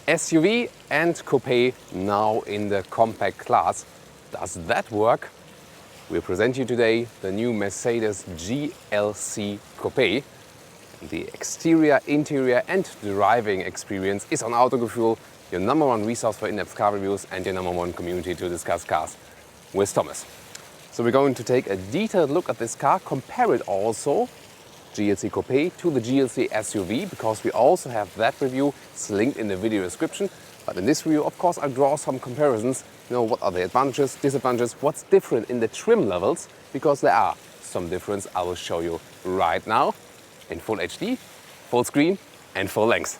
SUV and coupe now in the compact class. Does that work? We present you today the new Mercedes GLC Coupé. The exterior, interior and driving experience is on Autogefühl, your #1 resource for in-depth car reviews and your #1 community to discuss cars with Thomas. So we're going to take a detailed look at this car, compare it also, GLC Coupé, to the GLC SUV, because we also have that review. It's linked in the video description. But in this review, of course, I'll draw some comparisons. You know, what are the advantages, disadvantages, what's different in the trim levels, because there are some difference. I will show you right now in full HD, full screen and full length.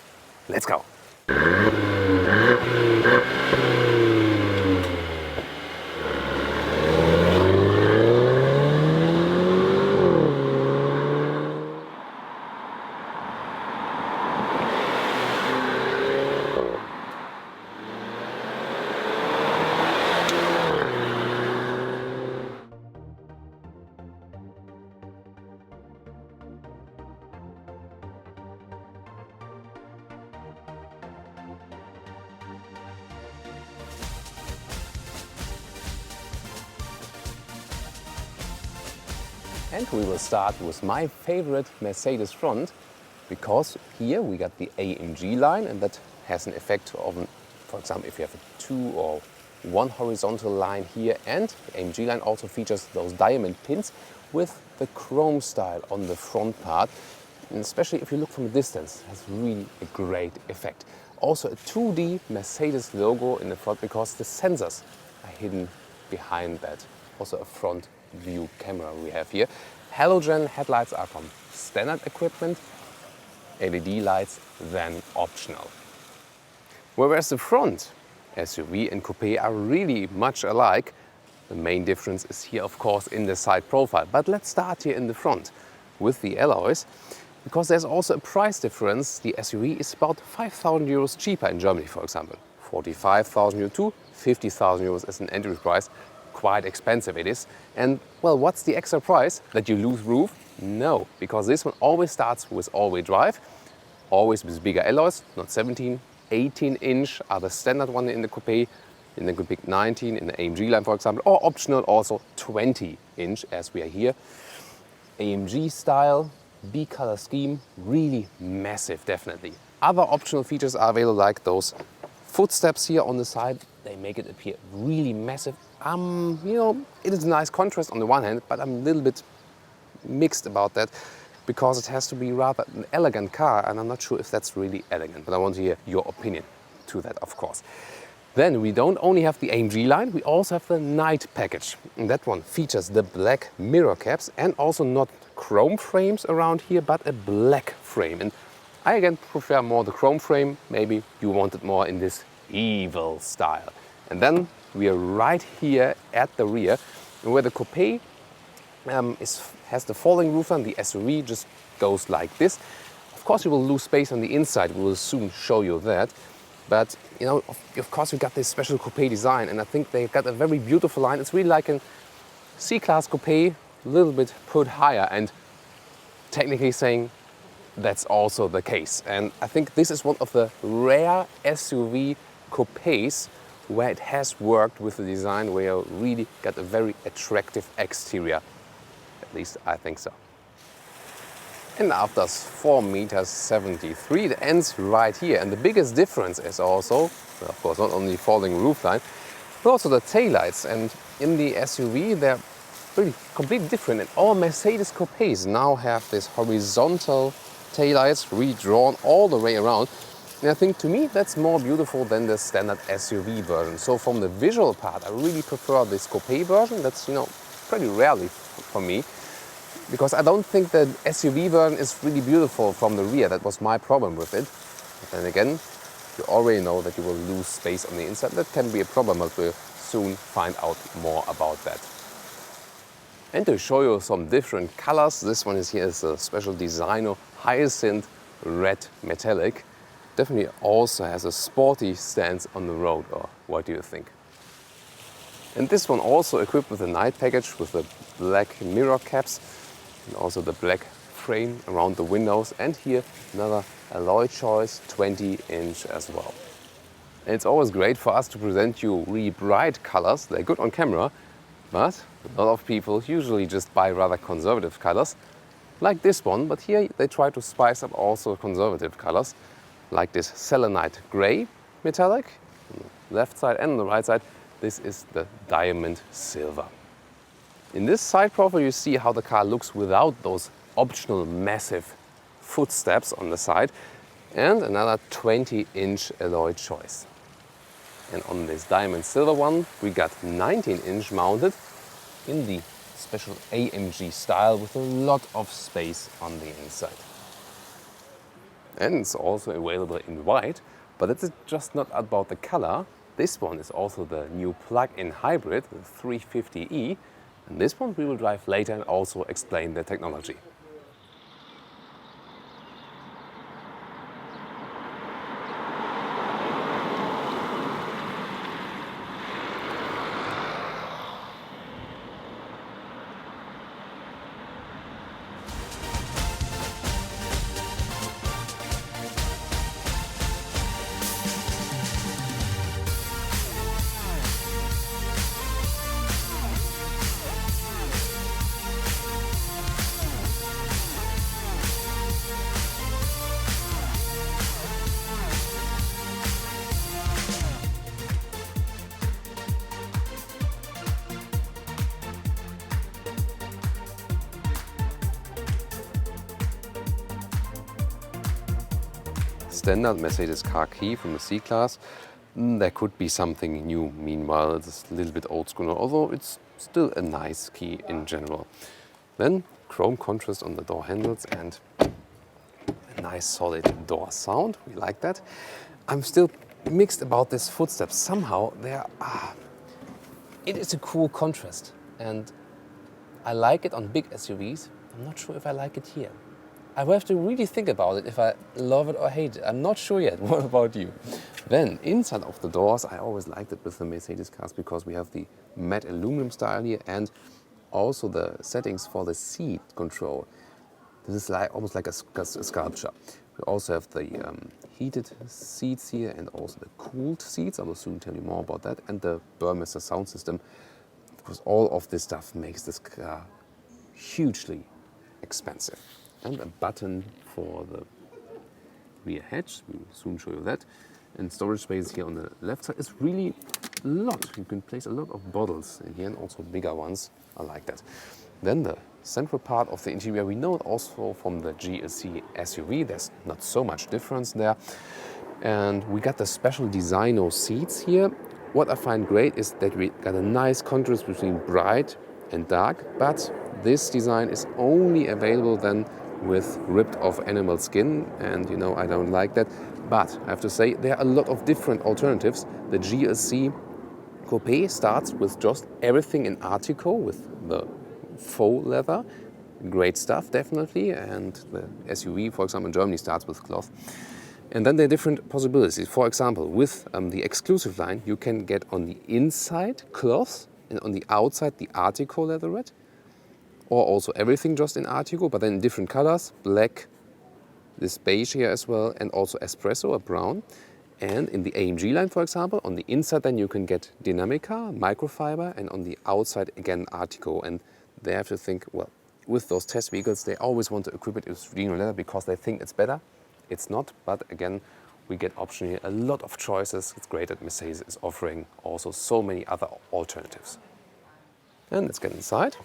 Let's go. And we will start with my favorite Mercedes front, because here we got the AMG line, and that has an effect of, for example, if you have a 2 or 1 horizontal line here, and the AMG line also features those diamond pins with the chrome style on the front part. And especially if you look from a distance, it has really a great effect. Also a 2D Mercedes logo in the front, because the sensors are hidden behind that. Also a front view camera we have here. Halogen headlights are from standard equipment, LED lights then optional. Whereas the front SUV and coupe are really much alike, the main difference is here of course in the side profile. But let's start here in the front with the alloys, because there's also a price difference. The SUV is about 5,000 euros cheaper in Germany, for example. 45,000 euros to 50,000 euros as an entry price. Quite expensive it is. And well, what's the extra price? That you lose roof? No, because this one always starts with all-wheel drive, always with bigger alloys, not 17, 18 inch are the standard one in the coupe, in the coupe 19, in the AMG line for example, or optional also 20 inch as we are here. AMG style, B color scheme, really massive definitely. Other optional features are available, like those footsteps here on the side. They make it appear really massive. You know, it is a nice contrast on the one hand, but I'm a little bit mixed about that, because it has to be rather an elegant car, and I'm not sure if that's really elegant, but I want to hear your opinion to that, of course. Then we don't only have the AMG line, we also have the night package. And that one features the black mirror caps and also not chrome frames around here, but a black frame. And I again prefer more the chrome frame. Maybe you want it more in this evil style. And then we are right here at the rear, where the coupe has the falling roof, and the SUV just goes like this. Of course you will lose space on the inside, we will soon show you that. But you know, of course we got this special coupe design, and I think they've got a very beautiful line. It's really like a C-Class coupe, a little bit put higher, and technically saying that's also the case. And I think this is one of the rare SUV coupes where it has worked with the design, where you really got a very attractive exterior. At least I think so. And after 4,73 meters, it ends right here. And the biggest difference is also, well, of course, not only falling roof line, but also the taillights. And in the SUV, they're really completely different. And all Mercedes coupes now have this horizontal taillights redrawn all the way around. And I think to me that's more beautiful than the standard SUV version. So from the visual part, I really prefer this coupe version. That's, you know, pretty rarely for me, because I don't think the SUV version is really beautiful from the rear. That was my problem with it. But then again, you already know that you will lose space on the inside. That can be a problem, but we'll soon find out more about that. And to show you some different colors, this one is here is a special designo hyacinth red metallic. Definitely also has a sporty stance on the road, or what do you think? And this one also equipped with a night package with the black mirror caps and also the black frame around the windows, and here another alloy choice, 20 inch as well. It's always great for us to present you really bright colors. They're good on camera, but a lot of people usually just buy rather conservative colors, like this one. But here they try to spice up also conservative colors, like this selenite gray metallic, on the left side and on the right side. This is the diamond silver. In this side profile you see how the car looks without those optional massive footsteps on the side, and another 20-inch alloy choice. And on this diamond silver one we got 19-inch mounted in the special AMG style with a lot of space on the inside. And it's also available in white, but it's just not about the color. This one is also the new plug-in hybrid, the 350e, and this one we will drive later and also explain the technology. Standard Mercedes car key from the C-Class. There could be something new meanwhile. It's a little bit old school, although it's still a nice key in general. Then chrome contrast on the door handles and a nice solid door sound. We like that. I'm still mixed about this footsteps. Somehow it is a cool contrast and I like it on big SUVs. I'm not sure if I like it here. I will have to really think about it if I love it or hate it. I'm not sure yet. What about you? Then inside of the doors, I always liked it with the Mercedes cars because we have the matte aluminum style here and also the settings for the seat control. This is almost like a sculpture. We also have the heated seats here and also the cooled seats. I will soon tell you more about that. And the Burmester sound system, because all of this stuff makes this car hugely expensive. And a button for the rear hatch, we will soon show you that. And storage space here on the left side is really a lot. You can place a lot of bottles in here and also bigger ones. I like that. Then the central part of the interior, we know it also from the GLC SUV. There's not so much difference there. And we got the special designo seats here. What I find great is that we got a nice contrast between bright and dark, but this design is only available then with ripped off animal skin, and you know I don't like that. But I have to say there are a lot of different alternatives. The GLC Coupé starts with just everything in Artico with the faux leather. Great stuff, definitely. And the SUV, for example, in Germany starts with cloth. And then there are different possibilities. For example, with the exclusive line, you can get on the inside cloth and on the outside the Artico leatherette. Or also everything just in Artico, but then in different colors, black, this beige here as well, and also espresso, a brown. And in the AMG line, for example, on the inside then you can get Dinamica, microfiber, and on the outside again Artico. And they have to think, well, with those test vehicles, they always want to equip it with Rhino leather because they think it's better. It's not, but again, we get option here, a lot of choices. It's great that Mercedes is offering also so many other alternatives. And let's get inside.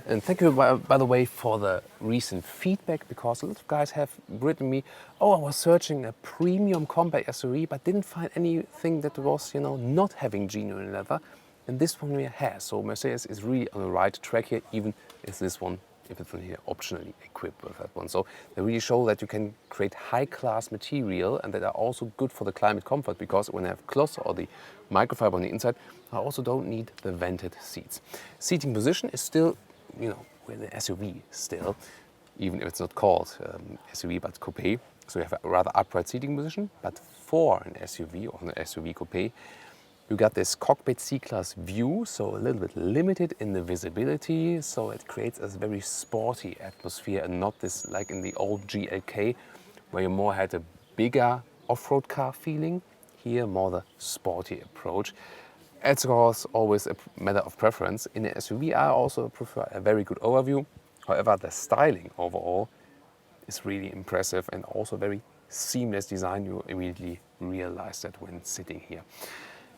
And thank you, by the way, for the recent feedback, because a lot of guys have written me, oh, I was searching a premium compact SUV, but didn't find anything that was, not having genuine leather. And this one here has. So Mercedes is really on the right track here, even if this one, if it's here, optionally equipped with that one. So they really show that you can create high-class material and that are also good for the climate comfort, because when I have cloth or the microfiber on the inside, I also don't need the vented seats. Seating position is still, with the SUV still, even if it's not called SUV but coupe. So you have a rather upright seating position, but for an SUV or an SUV coupe, you got this cockpit C-Class view, so a little bit limited in the visibility, so it creates a very sporty atmosphere and not this like in the old GLK, where you more had a bigger off-road car feeling. here more the sporty approach. It's of course always a matter of preference. In an SUV I also prefer a very good overview. However, the styling overall is really impressive and also very seamless design. You immediately realize that when sitting here.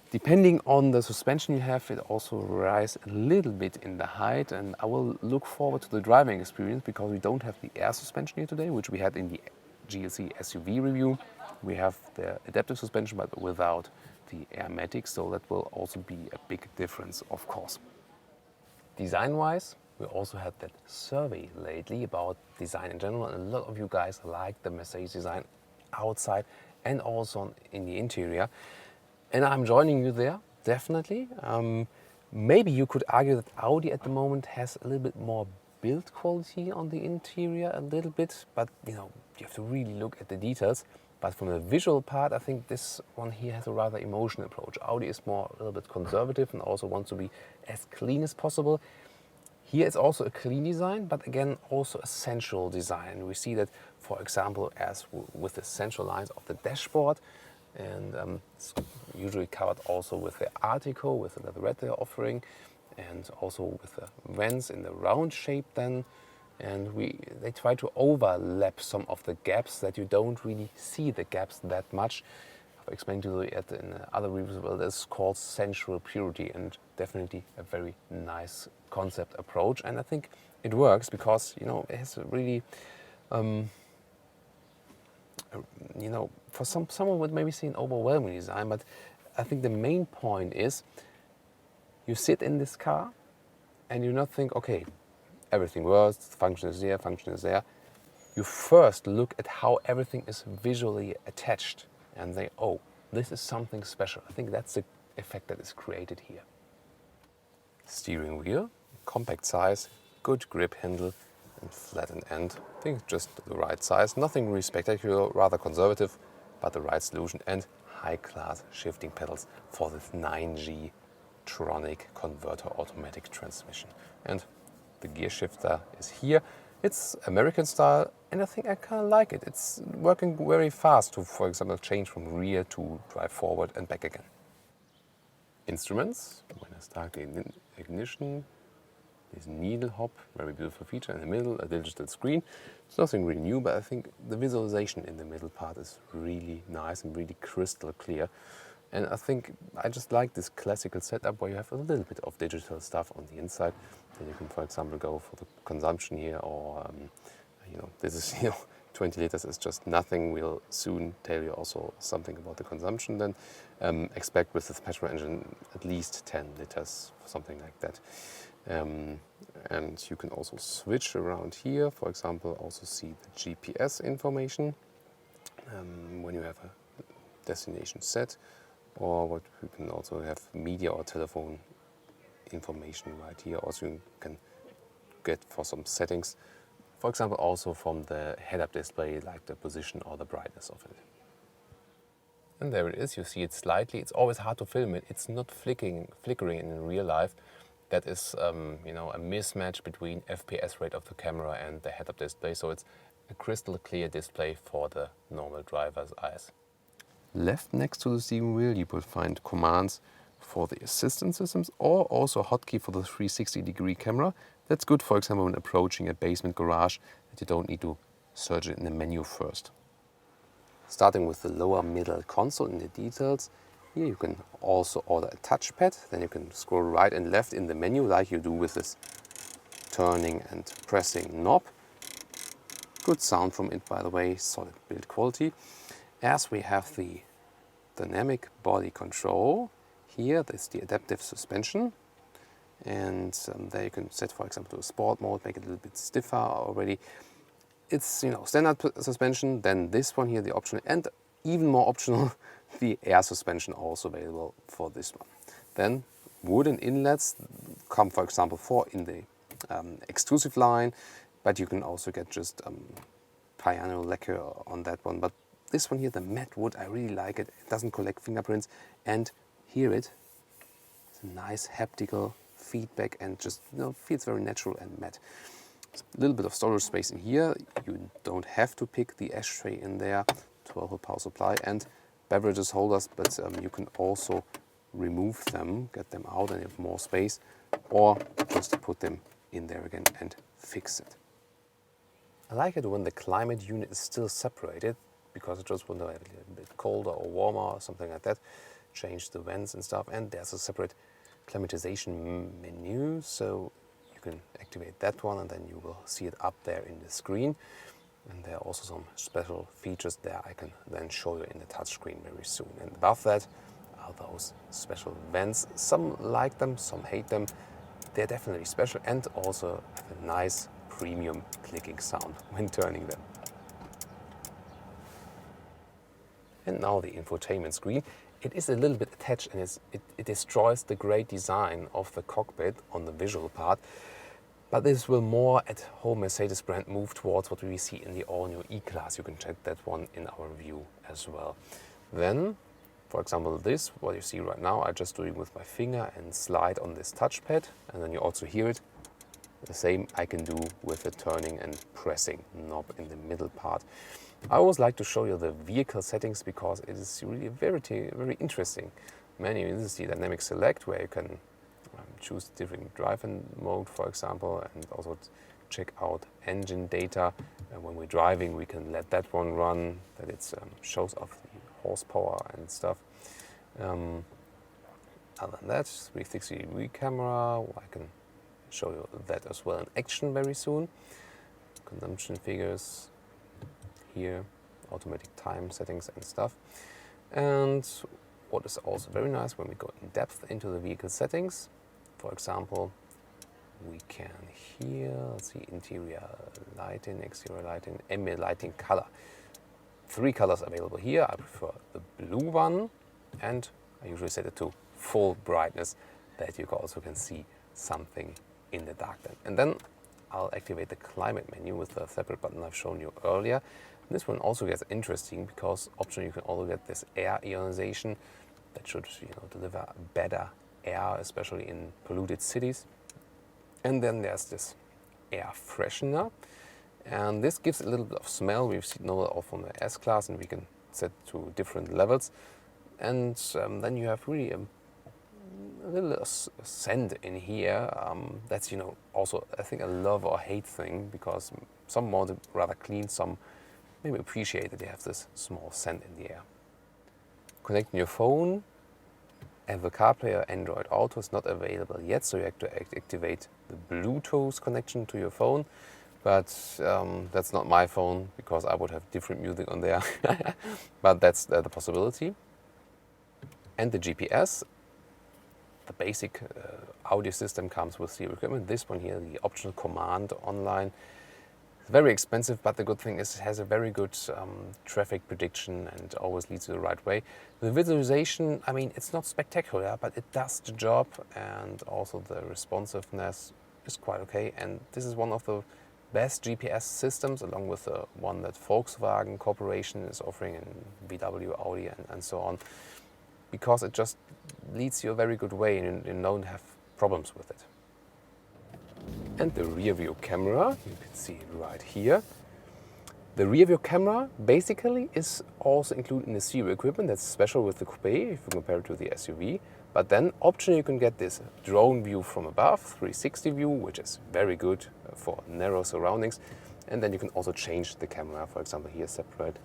Depending on the suspension you have, it also rises a little bit in the height, and I will look forward to the driving experience because we don't have the air suspension here today, which we had in the GLC SUV review. We have the adaptive suspension but without the airmatic, so that will also be a big difference, of course. Design-wise, we also had that survey lately about design in general, and a lot of you guys like the Mercedes design outside and also in the interior. And I'm joining you there, definitely. Maybe you could argue that Audi at the moment has a little bit more build quality on the interior, a little bit, but you have to really look at the details. But from the visual part, I think this one here has a rather emotional approach. Audi is more a little bit conservative and also wants to be as clean as possible. Here it's also a clean design, but again also a sensual design. We see that, for example, as with the central lines of the dashboard, and it's usually covered also with the Artico, with the red they're offering, and also with the vents in the round shape then. And they try to overlap some of the gaps that you don't really see the gaps that much. I've explained to you in other reviews, well, that's called sensual purity, and definitely a very nice concept approach. And I think it works because it has a really for someone would maybe see an overwhelming design, but I think the main point is you sit in this car and you not think, okay, everything works, function is there. You first look at how everything is visually attached and say, oh, this is something special. I think that's the effect that is created here. Steering wheel, compact size, good grip handle, and flattened end. I think just the right size, nothing really spectacular, rather conservative, but the right solution, and high-class shifting pedals for this 9G Tronic converter automatic transmission. And the gear shifter is here. It's American style, and I think I kind of like it. It's working very fast to, for example, change from rear to drive forward and back again. Instruments, when I start the ignition, this needle hop, very beautiful feature in the middle, a digital screen. It's nothing really new, but I think the visualization in the middle part is really nice and really crystal clear. And I think I just like this classical setup where you have a little bit of digital stuff on the inside. Then you can, for example, go for the consumption here, or this is 20 liters is just nothing. We'll soon tell you also something about the consumption. Then expect with this petrol engine at least 10 liters, something like that. And you can also switch around here. For example, also see the GPS information when you have a destination set, or what you can also have media or telephone information right here. Also you can get for some settings, for example, also from the head-up display, like the position or the brightness of it. And there it is. You see it slightly. It's always hard to film it. It's not flickering in real life. That is, a mismatch between FPS rate of the camera and the head-up display. So it's a crystal clear display for the normal driver's eyes. Left next to the steering wheel, you will find commands for the assistance systems, or also a hotkey for the 360-degree camera. That's good, for example, when approaching a basement garage, that you don't need to search it in the menu first. Starting with the lower middle console in the details, here you can also order a touchpad. Then you can scroll right and left in the menu like you do with this turning and pressing knob. Good sound from it, by the way, solid build quality. As we have the dynamic body control, here there's the adaptive suspension. And there you can set, for example, to a sport mode, make it a little bit stiffer already. It's standard suspension, then this one here, the optional, and even more optional, the air suspension also available for this one. Then wooden inlets come, for example, in the exclusive line, but you can also get just piano lacquer on that one. But this one here, the matte wood, I really like it. It doesn't collect fingerprints, and it's a nice haptical feedback and just feels very natural and matte. A little bit of storage space in here. You don't have to pick the ashtray in there. 12-volt power supply, and beverages holders, but you can also remove them, get them out and have more space, or just put them in there again and fix it. I like it when the climate unit is still separated, because I just want to have it a little bit colder or warmer or something like that. Change the vents and stuff, and there's a separate climatization menu, so you can activate that one and then you will see it up there in the screen. And there are also some special features there I can then show you in the touchscreen very soon. And above that are those special vents. Some like them, some hate them. They're definitely special and also have a nice premium clicking sound when turning them. And now the infotainment screen. It is a little bit attached and it destroys the great design of the cockpit on the visual part. But this will more at whole Mercedes brand move towards what we see in the all-new E-Class. You can check that one in our review as well. Then, for example, this, what you see right now, I just do it with my finger and slide on this touchpad. And then you also hear it. The same I can do with the turning and pressing knob in the middle part. I always like to show you the vehicle settings because it is really very interesting menu. This is the dynamic select where you can choose different driving mode, for example, and also check out engine data. And when we're driving, we can let that one run, that it shows off the horsepower and stuff. Other than that, 360-degree camera, I can show you that as well in action very soon. Consumption figures here, automatic time settings and stuff. And what is also very nice when we go in depth into the vehicle settings, for example, we can here, let's see, interior lighting, exterior lighting, ambient lighting color. 3 colors available here. I prefer the blue one, and I usually set it to full brightness that you also can see something in the dark then. And then I'll activate the climate menu with the separate button I've shown you earlier. This one also gets interesting because optionally you can also get this air ionization that should deliver better air, especially in polluted cities. And then there's this air freshener, and this gives a little bit of smell. We've seen it all from the S-Class, and we can set to different levels. And then you have really a little scent in here. That's also I think a love or hate thing, because some want it rather clean, some maybe appreciate that they have this small scent in the air. Connecting your phone, and the CarPlay or Android Auto is not available yet, so you have to activate the Bluetooth connection to your phone. But that's not my phone, because I would have different music on there. But that's the possibility. And the GPS, the basic audio system comes with the equipment. This one here, the optional command online, it's very expensive, but the good thing is it has a very good traffic prediction and always leads you the right way. The visualization, I mean, it's not spectacular, but it does the job, and also the responsiveness is quite okay. And this is one of the best GPS systems, along with the one that Volkswagen Corporation is offering, in VW, Audi, and so on, because it just leads you a very good way and you don't have problems with it. And the rear view camera, you can see it right here. The rear view camera basically is also included in the serial equipment. That's special with the Coupé if you compare it to the SUV. But then optionally you can get this drone view from above, 360 view, which is very good for narrow surroundings. And then you can also change the camera, for example, here separate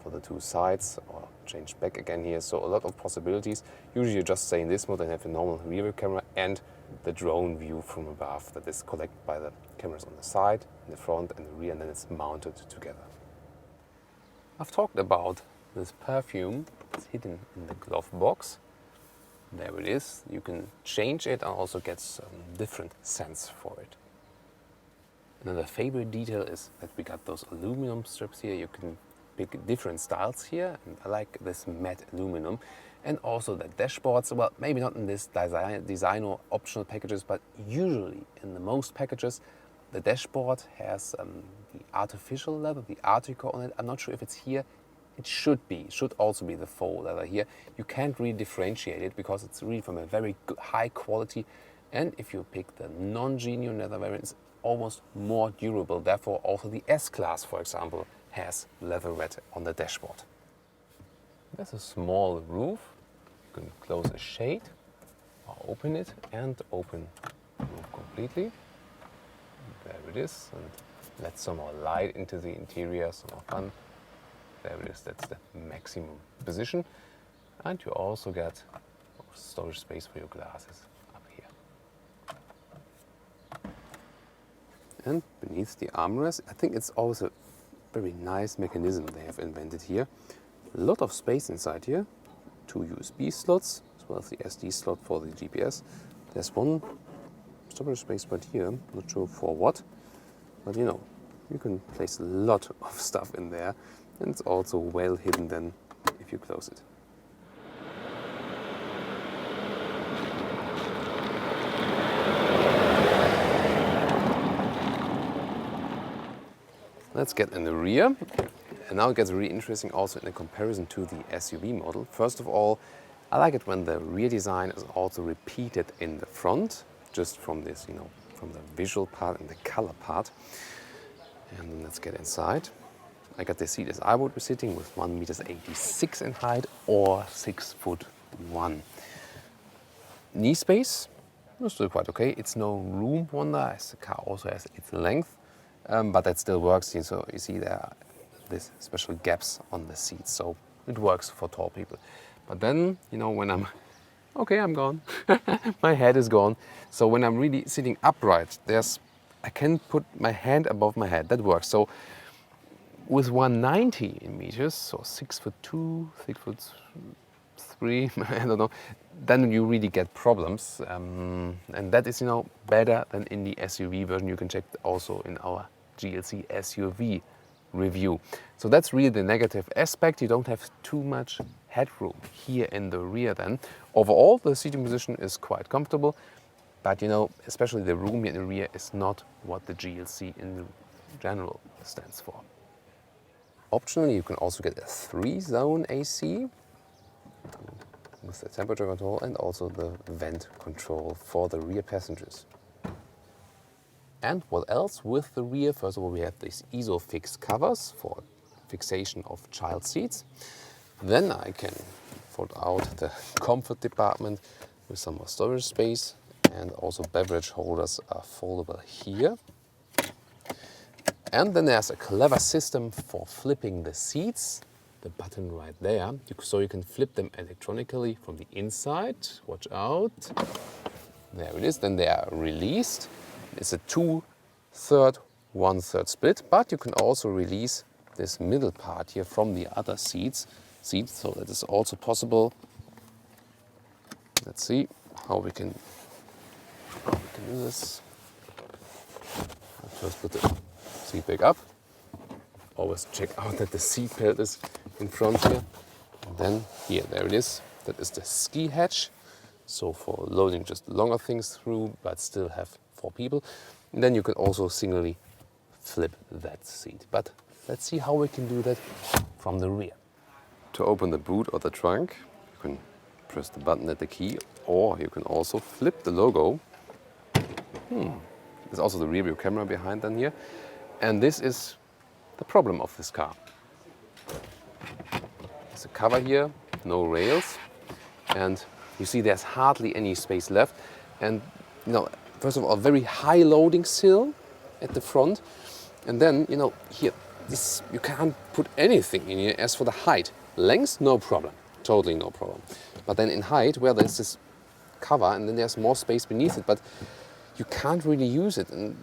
for the 2 sides, or change back again here. So a lot of possibilities. Usually you just stay in this mode and have a normal rear view camera and the drone view from above that is collected by the cameras on the side, in the front and the rear, and then it's mounted together. I've talked about this perfume. It's hidden in the glove box. There it is. You can change it and also get some different scents for it. Another favorite detail is that we got those aluminum strips here. You can pick different styles here, and I like this matte aluminum. And also the dashboards, well, maybe not in this designo optional packages, but usually in the most packages, the dashboard has the artificial leather, the article on it. I'm not sure if it's here. It should also be the faux leather here. You can't really differentiate it because it's really from a very good, high quality. And if you pick the non-genuine leather variant, it's almost more durable. Therefore, also the S-Class, for example, has leatherette on the dashboard. There's a small roof. You can close a shade or open it and open the roof completely. There it is, and let some more light into the interior, some more fun. There it is, that's the maximum position. And you also get storage space for your glasses up here. And beneath the armrest, I think it's also a very nice mechanism they have invented here. A lot of space inside here. 2 USB slots, as well as the SD slot for the GPS. There's one storage space right here, not sure for what, but you know, you can place a lot of stuff in there, and it's also well hidden then if you close it. Let's get in the rear. And now it gets really interesting also in the comparison to the SUV model. First of all, I like it when the rear design is also repeated in the front, just from this, you know, from the visual part and the color part. And then let's get inside. I got the seat as I would be sitting with 1.86 m in height or 6'1". Knee space is still quite okay. It's no room wonder as the car also has its length, but that still works. So you see there are these special gaps on the seats, so it works for tall people. But then, you know, when I'm I'm gone. My head is gone. So when I'm really sitting upright, I can put my hand above my head. That works. So with 190 in meters, so 6'2", 6'3", I don't know, then you really get problems. And that is, you know, better than in the SUV version. You can check also in our GLC SUV review. So that's really the negative aspect. You don't have too much headroom here in the rear then. Overall, the seating position is quite comfortable, but you know, especially the room here in the rear is not what the GLC in general stands for. Optionally, you can also get a 3-zone AC with the temperature control and also the vent control for the rear passengers. And what else with the rear? First of all, we have these ISOFIX covers for fixation of child seats. Then I can fold out the comfort department with some more storage space, and also beverage holders are foldable here. And then there's a clever system for flipping the seats, the button right there, so you can flip them electronically from the inside. Watch out. There it is. Then they are released. It's a 2/3, 1/3 split, but you can also release this middle part here from the other seats, so that is also possible. Let's see how we can do this. I'll first put the seat back up. Always check out that the seat belt is in front here. And then here, there it is. That is the ski hatch. So for loading just longer things through, but still have 4 people. And then you can also singly flip that seat. But let's see how we can do that from the rear. To open the boot or the trunk, you can press the button at the key, or you can also flip the logo. There's also the rear view camera behind then here. And this is the problem of this car. There's a cover here, no rails. And you see there's hardly any space left. And you know, first of all, a very high loading sill at the front. And then, you know, here, this, you can't put anything in here. As for the height, length, no problem, totally no problem. But then in height, where there's this cover and then there's more space beneath it, but you can't really use it. And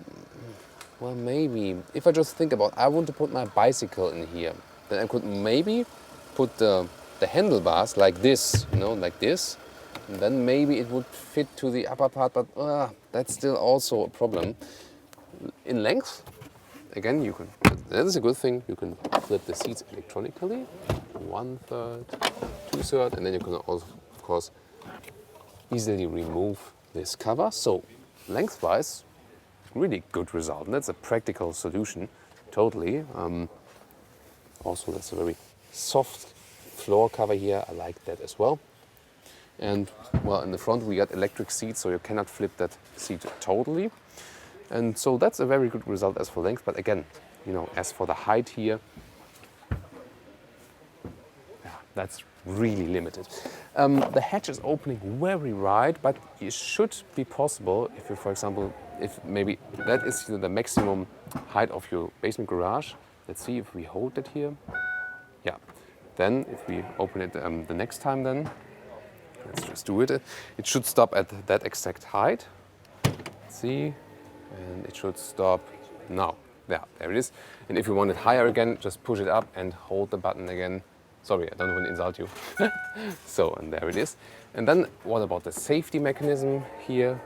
well, maybe, if I just think about, I want to put my bicycle in here, then I could maybe put the handlebars like this, you know, like this. And then maybe it would fit to the upper part, but that's still also a problem. In length, again, you can, that is a good thing, you can flip the seats electronically, 1/3, 2/3, and then you can also, of course, easily remove this cover. So lengthwise, really good result. And that's a practical solution, totally. Also, that's a very soft floor cover here. I like that as well. And well, in the front we got electric seats, so you cannot flip that seat totally. And so that's a very good result as for length. But again, you know, as for the height here, that's really limited. The hatch is opening very wide, but it should be possible if you, for example, if maybe that is the maximum height of your basement garage. Let's see if we hold it here. Yeah. Then if we open it the next time, then let's just do it. It should stop at that exact height. Let's see, and it should stop now. Yeah, there it is. And if you want it higher again, just push it up and hold the button again. Sorry, I don't want to insult you. So, and there it is. And then what about the safety mechanism here?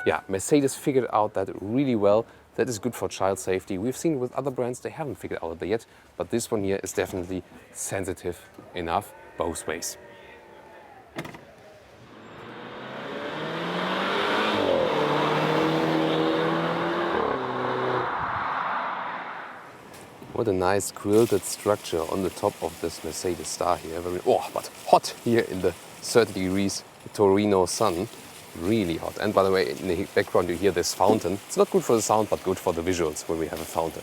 Yeah, Mercedes figured out that really well. That is good for child safety. We've seen with other brands, they haven't figured out that yet, but this one here is definitely sensitive enough both ways. What a nice quilted structure on the top of this Mercedes star here. Very, but hot here in the 30 degrees Torino sun. Really hot. And by the way, in the background you hear this fountain. It's not good for the sound, but good for the visuals when we have a fountain.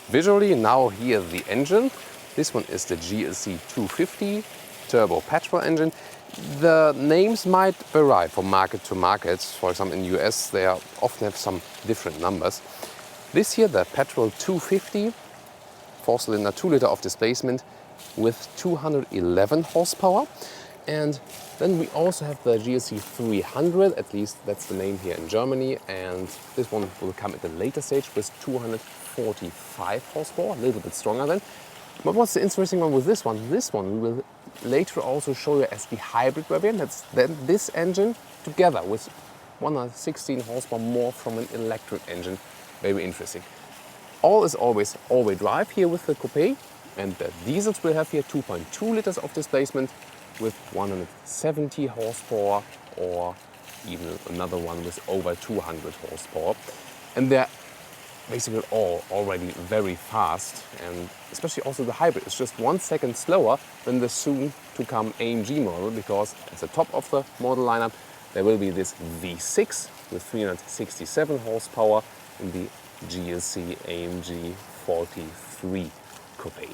Visually, now here the engine. This one is the GLC 250 turbo petrol engine. The names might vary from market to market. For example, in the US, they often have some different numbers. This here, the petrol 250, 4-cylinder, 2-liter of displacement with 211 horsepower. And then we also have the GLC 300, at least that's the name here in Germany. And this one will come at a later stage with 245 horsepower, a little bit stronger then. But what's the interesting one with this one? This one we will later also show you as the hybrid variant. That's then this engine together with 116 horsepower more from an electric engine. Very interesting. All is always all-wheel drive here with the Coupé, and the diesels will have here 2.2 liters of displacement with 170 horsepower, or even another one with over 200 horsepower. And they're basically all already very fast, and especially also the hybrid is just 1 second slower than the soon to come AMG model, because at the top of the model lineup there will be this V6 with 367 horsepower in the GLC AMG 43 Coupé.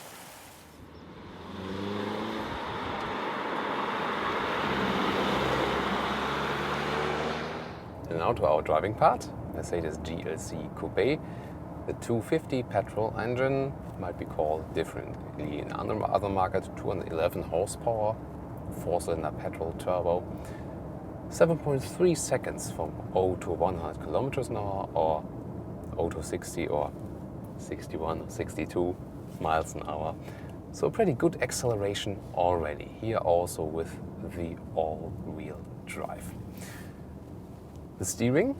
And now to our driving part, Mercedes GLC Coupé. The 250 petrol engine might be called differently in other markets, 211 horsepower, 4-cylinder petrol turbo, 7.3 seconds from 0 to 100 kilometers an hour, or 0 to 60 or 61 or 62 miles an hour. So pretty good acceleration already, here also with the all-wheel drive. The steering,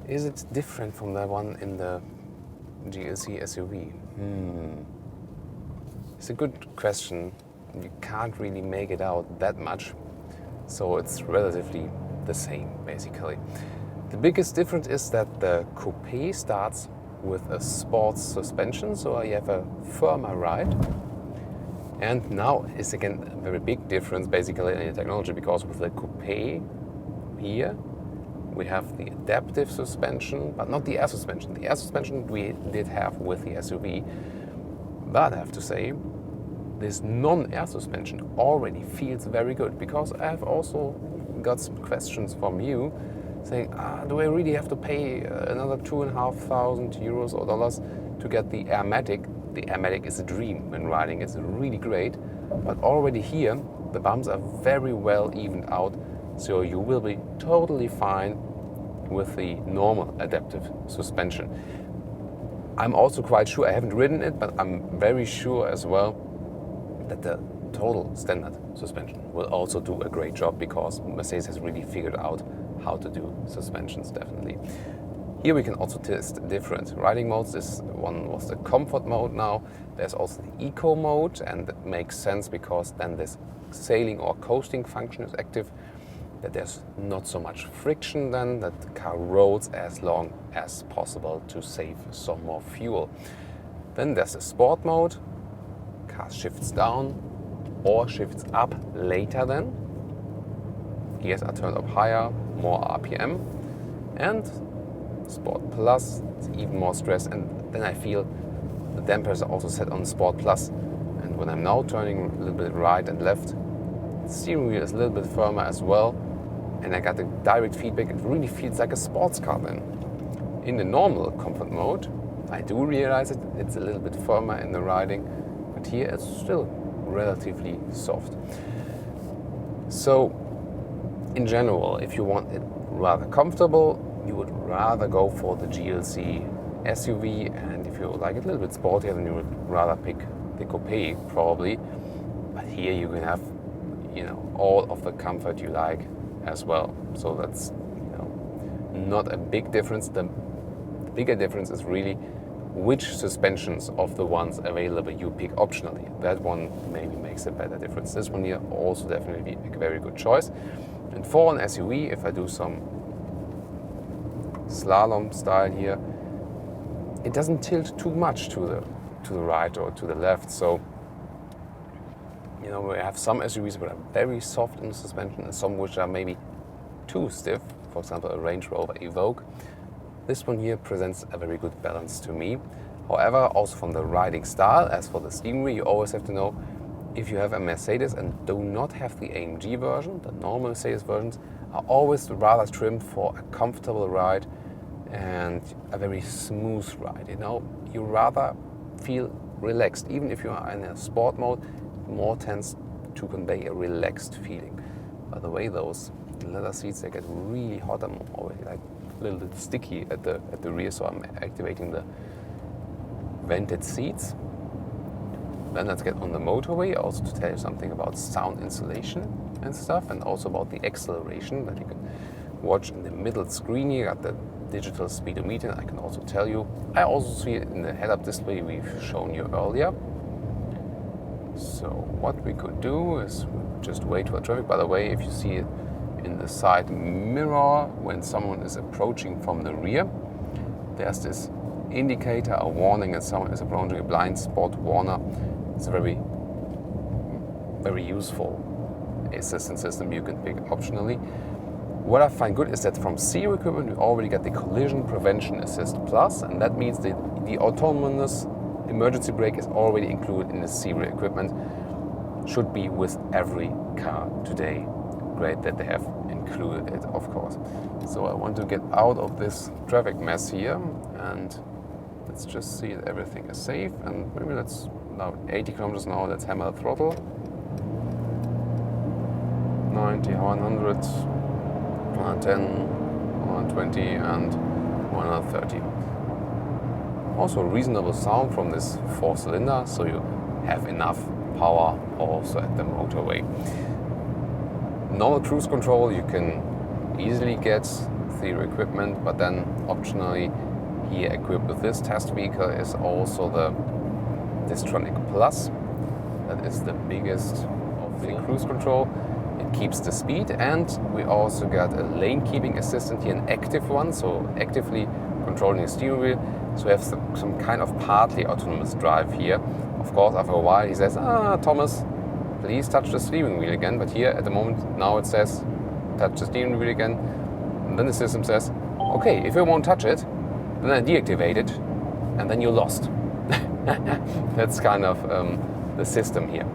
is it different from the one in the GLC SUV? It's a good question. You can't really make it out that much, so it's relatively the same basically. The biggest difference is that the Coupé starts with a sports suspension, so you have a firmer ride. And now is again a very big difference basically in the technology, because with the Coupé here we have the adaptive suspension, but not the air suspension. The air suspension we did have with the SUV, but I have to say this non-air suspension already feels very good, because I have also got some questions from you saying, do I really have to pay another 2,500 euros or dollars to get the Airmatic? The Airmatic is a dream when riding, it's really great, but already here the bumps are very well evened out, so you will be totally fine with the normal adaptive suspension. I'm also quite sure, I haven't ridden it, but I'm very sure as well that the total standard suspension will also do a great job, because Mercedes has really figured out how to do suspensions definitely. Here we can also test different riding modes. This one was the comfort mode now. There's also the eco mode, and that makes sense because then this sailing or coasting function is active, that there's not so much friction then, that the car rolls as long as possible to save some more fuel. Then there's the sport mode. Car shifts down or shifts up later then. Gears are turned up higher, more RPM. And Sport Plus, it's even more stress. And then I feel the dampers are also set on Sport Plus. And when I'm now turning a little bit right and left, the steering wheel is a little bit firmer as well, and I got the direct feedback. It really feels like a sports car then. In the normal comfort mode, I do realize it's a little bit firmer in the riding, but here it's still relatively soft. So in general, if you want it rather comfortable, you would rather go for the GLC SUV, and if you like it a little bit sportier, then you would rather pick the Coupé probably. But here you can have, all of the comfort you like as well. So that's, not a big difference. The bigger difference is really which suspensions of the ones available you pick optionally. That one maybe makes a better difference. This one here also definitely a very good choice. And for an SUV, if I do some slalom style here, it doesn't tilt too much to the right or to the left. So we have some SUVs that are very soft in the suspension and some which are maybe too stiff. For example, a Range Rover Evoque. This one here presents a very good balance to me. However, also from the riding style, as for the steering wheel, you always have to know, if you have a Mercedes and do not have the AMG version, the normal Mercedes versions are always rather trimmed for a comfortable ride and a very smooth ride. You rather feel relaxed. Even if you are in a sport mode, more tends to convey a relaxed feeling. By the way, those leather seats, they get really hot. I'm already like a little bit sticky at the rear, so I'm activating the vented seats. Then let's get on the motorway, also to tell you something about sound insulation and stuff, and also about the acceleration that you can watch in the middle screen here. Got the digital speedometer. I can also tell you. I also see it in the head-up display we've shown you earlier. So what we could do is just wait for traffic. By the way, if you see it in the side mirror when someone is approaching from the rear, there's this indicator, a warning that someone is approaching, a blind spot warner. It's a very, very useful assistance system you can pick optionally. What I find good is that from serial equipment, we already got the Collision Prevention Assist Plus, and that means that the autonomous emergency brake is already included in the serial equipment. Should be with every car today. Great that they have included it, of course. So I want to get out of this traffic mess here, and let's just see that everything is safe. And maybe let's, now 80 kilometers an hour, let's hammer the throttle. 90, 100, 110, 120, and 130. Also reasonable sound from this 4-cylinder, so you have enough power also at the motorway. Normal cruise control you can easily get through equipment, but then optionally here equipped with this test vehicle is also the Distronic Plus. That is the biggest of the cruise control. It keeps the speed, and we also got a lane keeping assistant here, an active one, so actively controlling the steering wheel. So we have some kind of partly autonomous drive here. Of course, after a while he says, Thomas, please touch the steering wheel again. But here at the moment, now it says, touch the steering wheel again. And then the system says, okay, if you won't touch it, then I deactivate it, and then you're lost. That's kind of the system here.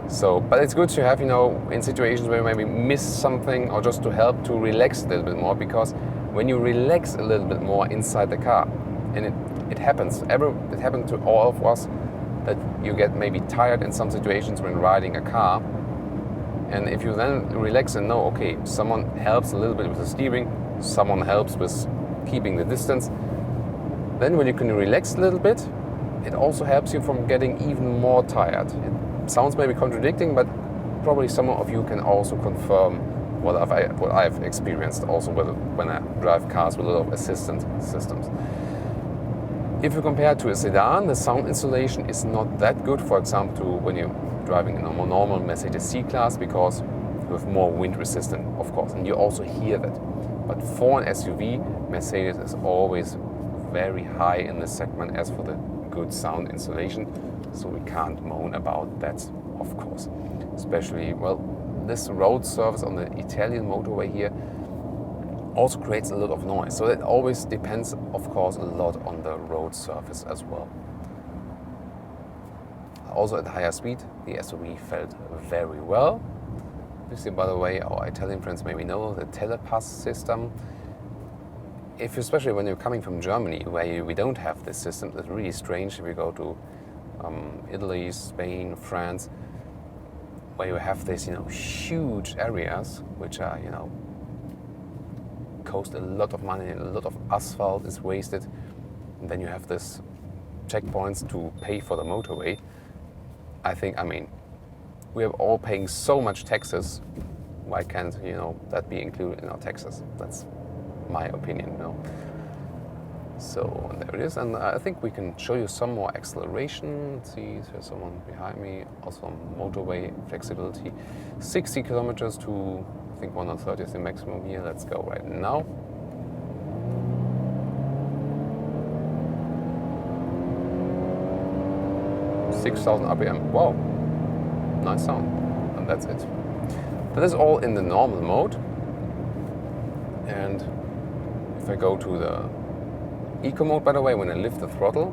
So, but it's good to have, in situations where you maybe miss something, or just to help to relax a little bit more, because when you relax a little bit more inside the car, and it happens, it happened to all of us, that you get maybe tired in some situations when riding a car, and if you then relax and know, okay, someone helps a little bit with the steering, someone helps with keeping the distance, then when you can relax a little bit, it also helps you from getting even more tired. It sounds maybe contradicting, but probably some of you can also confirm what I've experienced also when I drive cars with a lot of assistant systems. If you compare to a sedan, the sound insulation is not that good, for example, to when you're driving in a more normal Mercedes C-Class, because you have more wind resistant, of course, and you also hear that. But for an SUV, Mercedes is always very high in this segment as for the good sound insulation, so we can't moan about that, of course. Especially, this road surface on the Italian motorway here also creates a lot of noise. So it always depends, of course, a lot on the road surface as well. also at higher speed, the SUV felt very well. This is, by the way, our Italian friends maybe know the telepass system. Especially when you're coming from Germany, where we don't have this system, it's really strange if you go to Italy, Spain, France, where you have this, huge areas which are, cost a lot of money, a lot of asphalt is wasted, and then you have this checkpoints to pay for the motorway. We are all paying so much taxes. Why can't, that be included in our taxes? That's my opinion, So there it is, and I think we can show you some more acceleration. Let's see, there's someone behind me. Also motorway flexibility, 60 kilometers to, I think 130 is the maximum here. Let's go right now. $6,000 RPM. Wow, nice sound, and that's it. That is all in the normal mode, and if I go to the Eco mode, by the way, when I lift the throttle,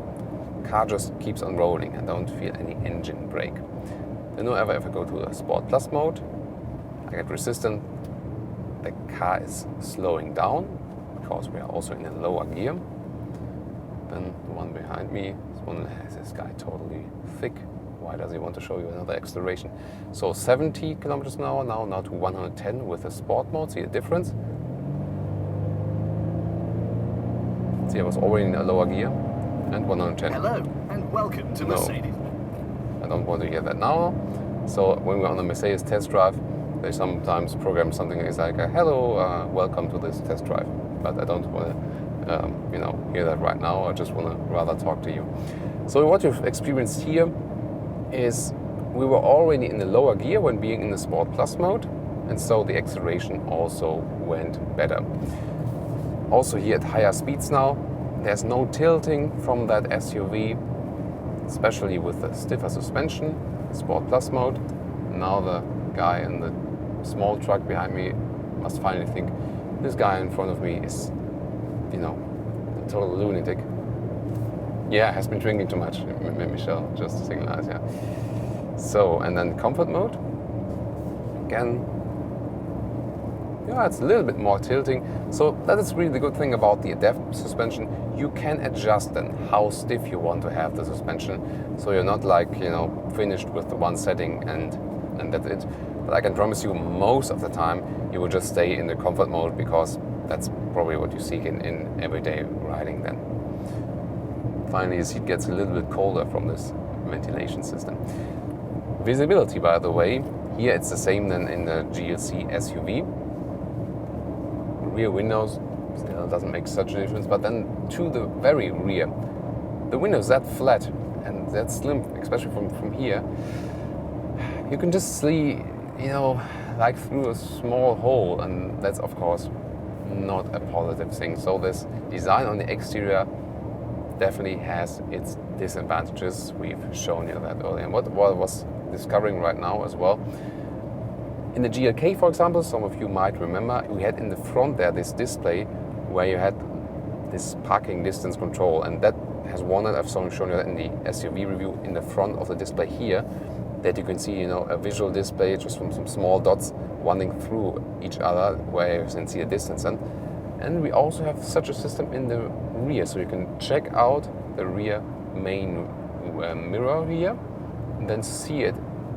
car just keeps on rolling. I don't feel any engine brake. Then however, if I go to the Sport Plus mode, I get resistant. The car is slowing down because we are also in a lower gear. Then the one behind me, this guy totally thick. Why does he want to show you another acceleration? So 70 kilometers an hour now to 110 with the Sport mode. See the difference? See, I was already in a lower gear and 110. Hello and welcome to Mercedes. I don't want to hear that now. So when we're on a Mercedes test drive, they sometimes program something that's like, hello, welcome to this test drive. But I don't want to, hear that right now. I just want to rather talk to you. So what you've experienced here is we were already in the lower gear when being in the Sport Plus mode, and so the acceleration also went better. Also here at higher speeds now, there's no tilting from that SUV, especially with the stiffer suspension, Sport Plus mode. Now the guy in the small truck behind me must finally think, this guy in front of me is, a total lunatic. Yeah, has been drinking too much, Michelle, just signalized, yeah. So, and then comfort mode, again, it's a little bit more tilting. So that is really the good thing about the adaptive suspension. You can adjust then how stiff you want to have the suspension. So you're not like, finished with the one setting and that's it. But I can promise you most of the time you will just stay in the comfort mode because that's probably what you seek in everyday riding then. Finally, the seat gets a little bit colder from this ventilation system. Visibility, by the way, here it's the same than in the GLC SUV. Rear windows still doesn't make such a difference, but then to the very rear, the window is that flat and that slim, especially from here. You can just see, like through a small hole, and that's of course not a positive thing. So this design on the exterior definitely has its disadvantages. We've shown you that earlier. And what I was discovering right now as well, in the GLK, for example, some of you might remember, we had in the front there this display where you had this parking distance control, and that has one that I've shown you that in the SUV review in the front of the display here, that you can see, a visual display just from some small dots running through each other where you can see the distance. And we also have such a system in the rear, so you can check out the rear main mirror here, and then see it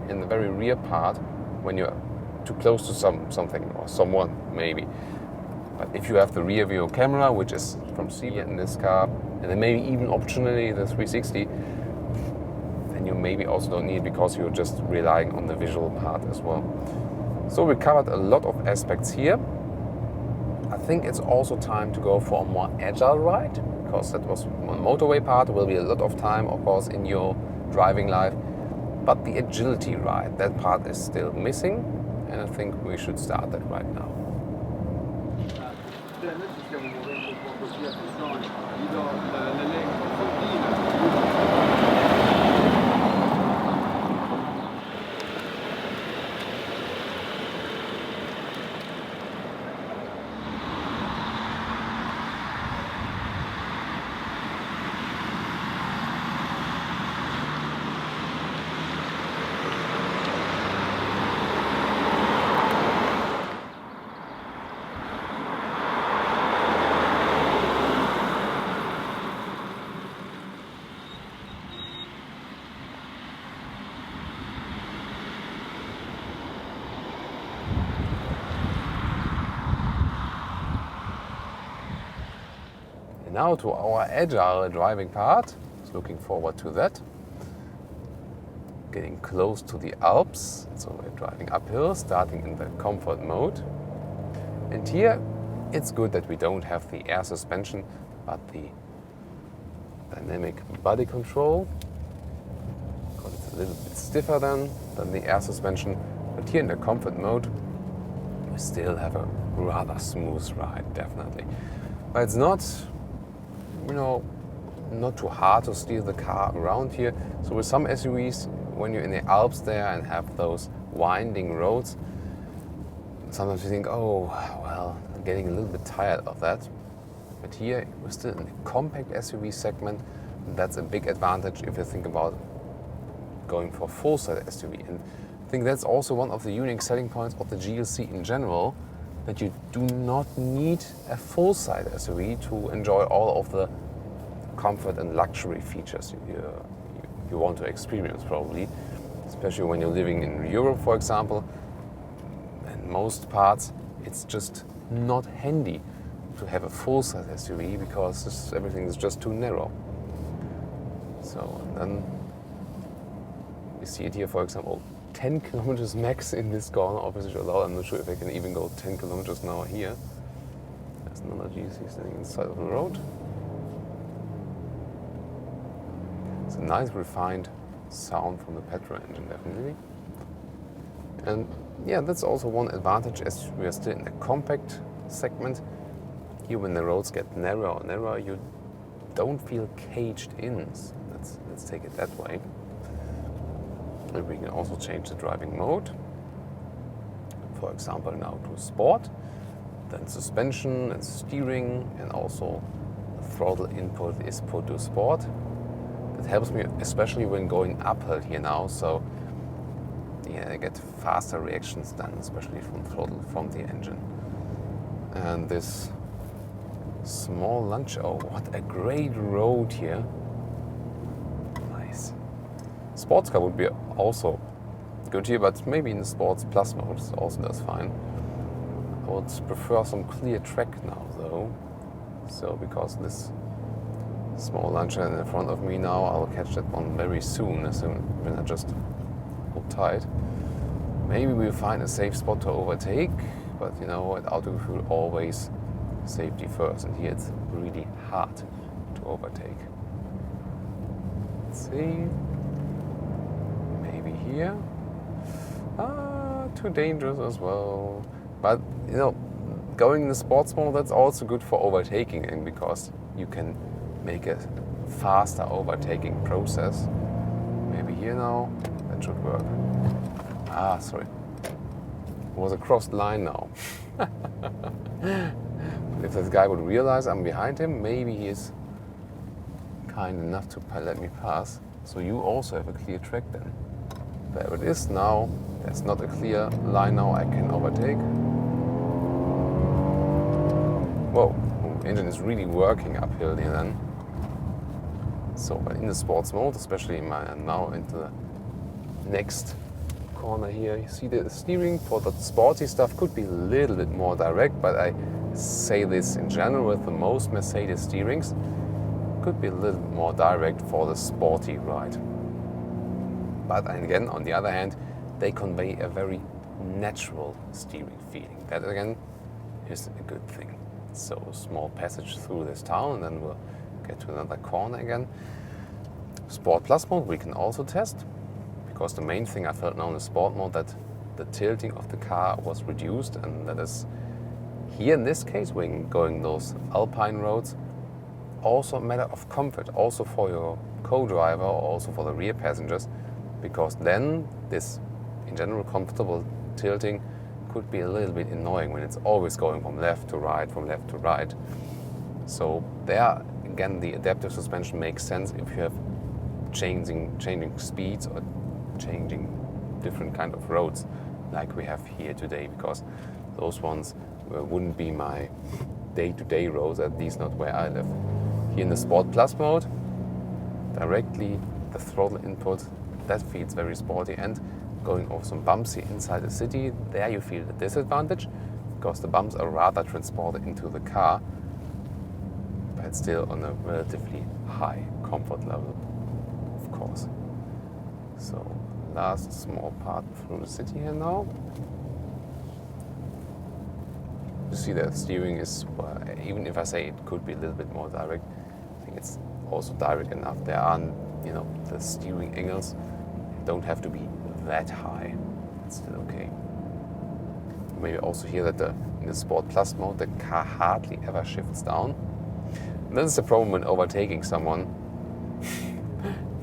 in the very rear part when you're too close to something or someone maybe. But if you have the rear view camera, which is from here in this car, and then maybe even optionally the 360, then you maybe also don't need it because you're just relying on the visual part as well. So we covered a lot of aspects here. I think it's also time to go for a more agile ride, because that was one motorway part. There will be a lot of time, of course, in your driving life. But the agility ride, that part is still missing, and I think we should start that right now. Now to our agile driving part. Looking forward to that. Getting close to the Alps. So we're driving uphill, starting in the comfort mode. And here it's good that we don't have the air suspension, but the dynamic body control. Because it's a little bit stiffer than the air suspension. But here in the comfort mode, we still have a rather smooth ride, definitely. But it's not, not too hard to steer the car around here. So with some SUVs, when you're in the Alps there and have those winding roads, sometimes you think, oh, well, I'm getting a little bit tired of that. But here, we're still in the compact SUV segment. And that's a big advantage if you think about going for a full-size SUV. And I think that's also one of the unique selling points of the GLC in general, that you do not need a full-size SUV to enjoy all of the comfort and luxury features you want to experience, probably, especially when you're living in Europe, for example. In most parts, it's just not handy to have a full-size SUV because everything is just too narrow. So, and then you see it here, for example, 10 kilometers max in this corner, obviously allowed. I'm not sure if I can even go 10 kilometers an hour here. There's another GC standing inside of the road. It's a nice refined sound from the petrol engine, definitely. And yeah, that's also one advantage, as we are still in the compact segment. Here, when the roads get narrower and narrower, you don't feel caged in. So let's take it that way. And we can also change the driving mode. For example, now to sport, then suspension and steering, and also the throttle input is put to sport. It helps me especially when going uphill here now, so yeah, I get faster reactions done, especially from the engine. And this small lunch, oh, what a great road here. Nice. Sports car would be also good here, but maybe in the Sports Plus mode also does fine. I would prefer some clear track now though. So because this small launcher in front of me now, I'll catch that one very soon when I just hold tight. Maybe we'll find a safe spot to overtake, but at Autogefühl always safety first, and here it's really hard to overtake. Let's see. Maybe here. Too dangerous as well. But going in the sports mode, that's also good for overtaking, and because you can make a faster overtaking process. Maybe here now, that should work. Sorry. It was a crossed line now. If this guy would realize I'm behind him, maybe he is kind enough to let me pass. So you also have a clear track then. There it is now. There's not a clear line now I can overtake. Whoa, the engine is really working uphill here then. So, but in the sports mode, especially now into the next corner here, you see the steering for the sporty stuff could be a little bit more direct, but I say this in general with the most Mercedes steerings, could be a little bit more direct for the sporty ride. But again, on the other hand, they convey a very natural steering feeling. That again is a good thing. So a small passage through this town, and then we'll get to another corner again. Sport Plus mode we can also test, because the main thing I felt now in the sport mode that the tilting of the car was reduced, and that is here in this case when going those alpine roads also a matter of comfort, also for your co-driver, also for the rear passengers, because then this in general comfortable tilting could be a little bit annoying when it's always going from left to right, from left to right. So there again the adaptive suspension makes sense if you have changing speeds or changing different kind of roads like we have here today, because those ones wouldn't be my day-to-day roads, at least not where I live. Here in the Sport Plus mode, directly the throttle input, that feels very sporty, and going over some bumps here inside the city, there you feel the disadvantage because the bumps are rather transported into the car. but still on a relatively high comfort level, of course. So last small part through the city here now. You see the steering is, well, even if I say it could be a little bit more direct, I think it's also direct enough. There are, the steering angles don't have to be that high. It's still okay. Maybe also hear that in the Sport Plus mode, the car hardly ever shifts down. And that's the problem when overtaking someone.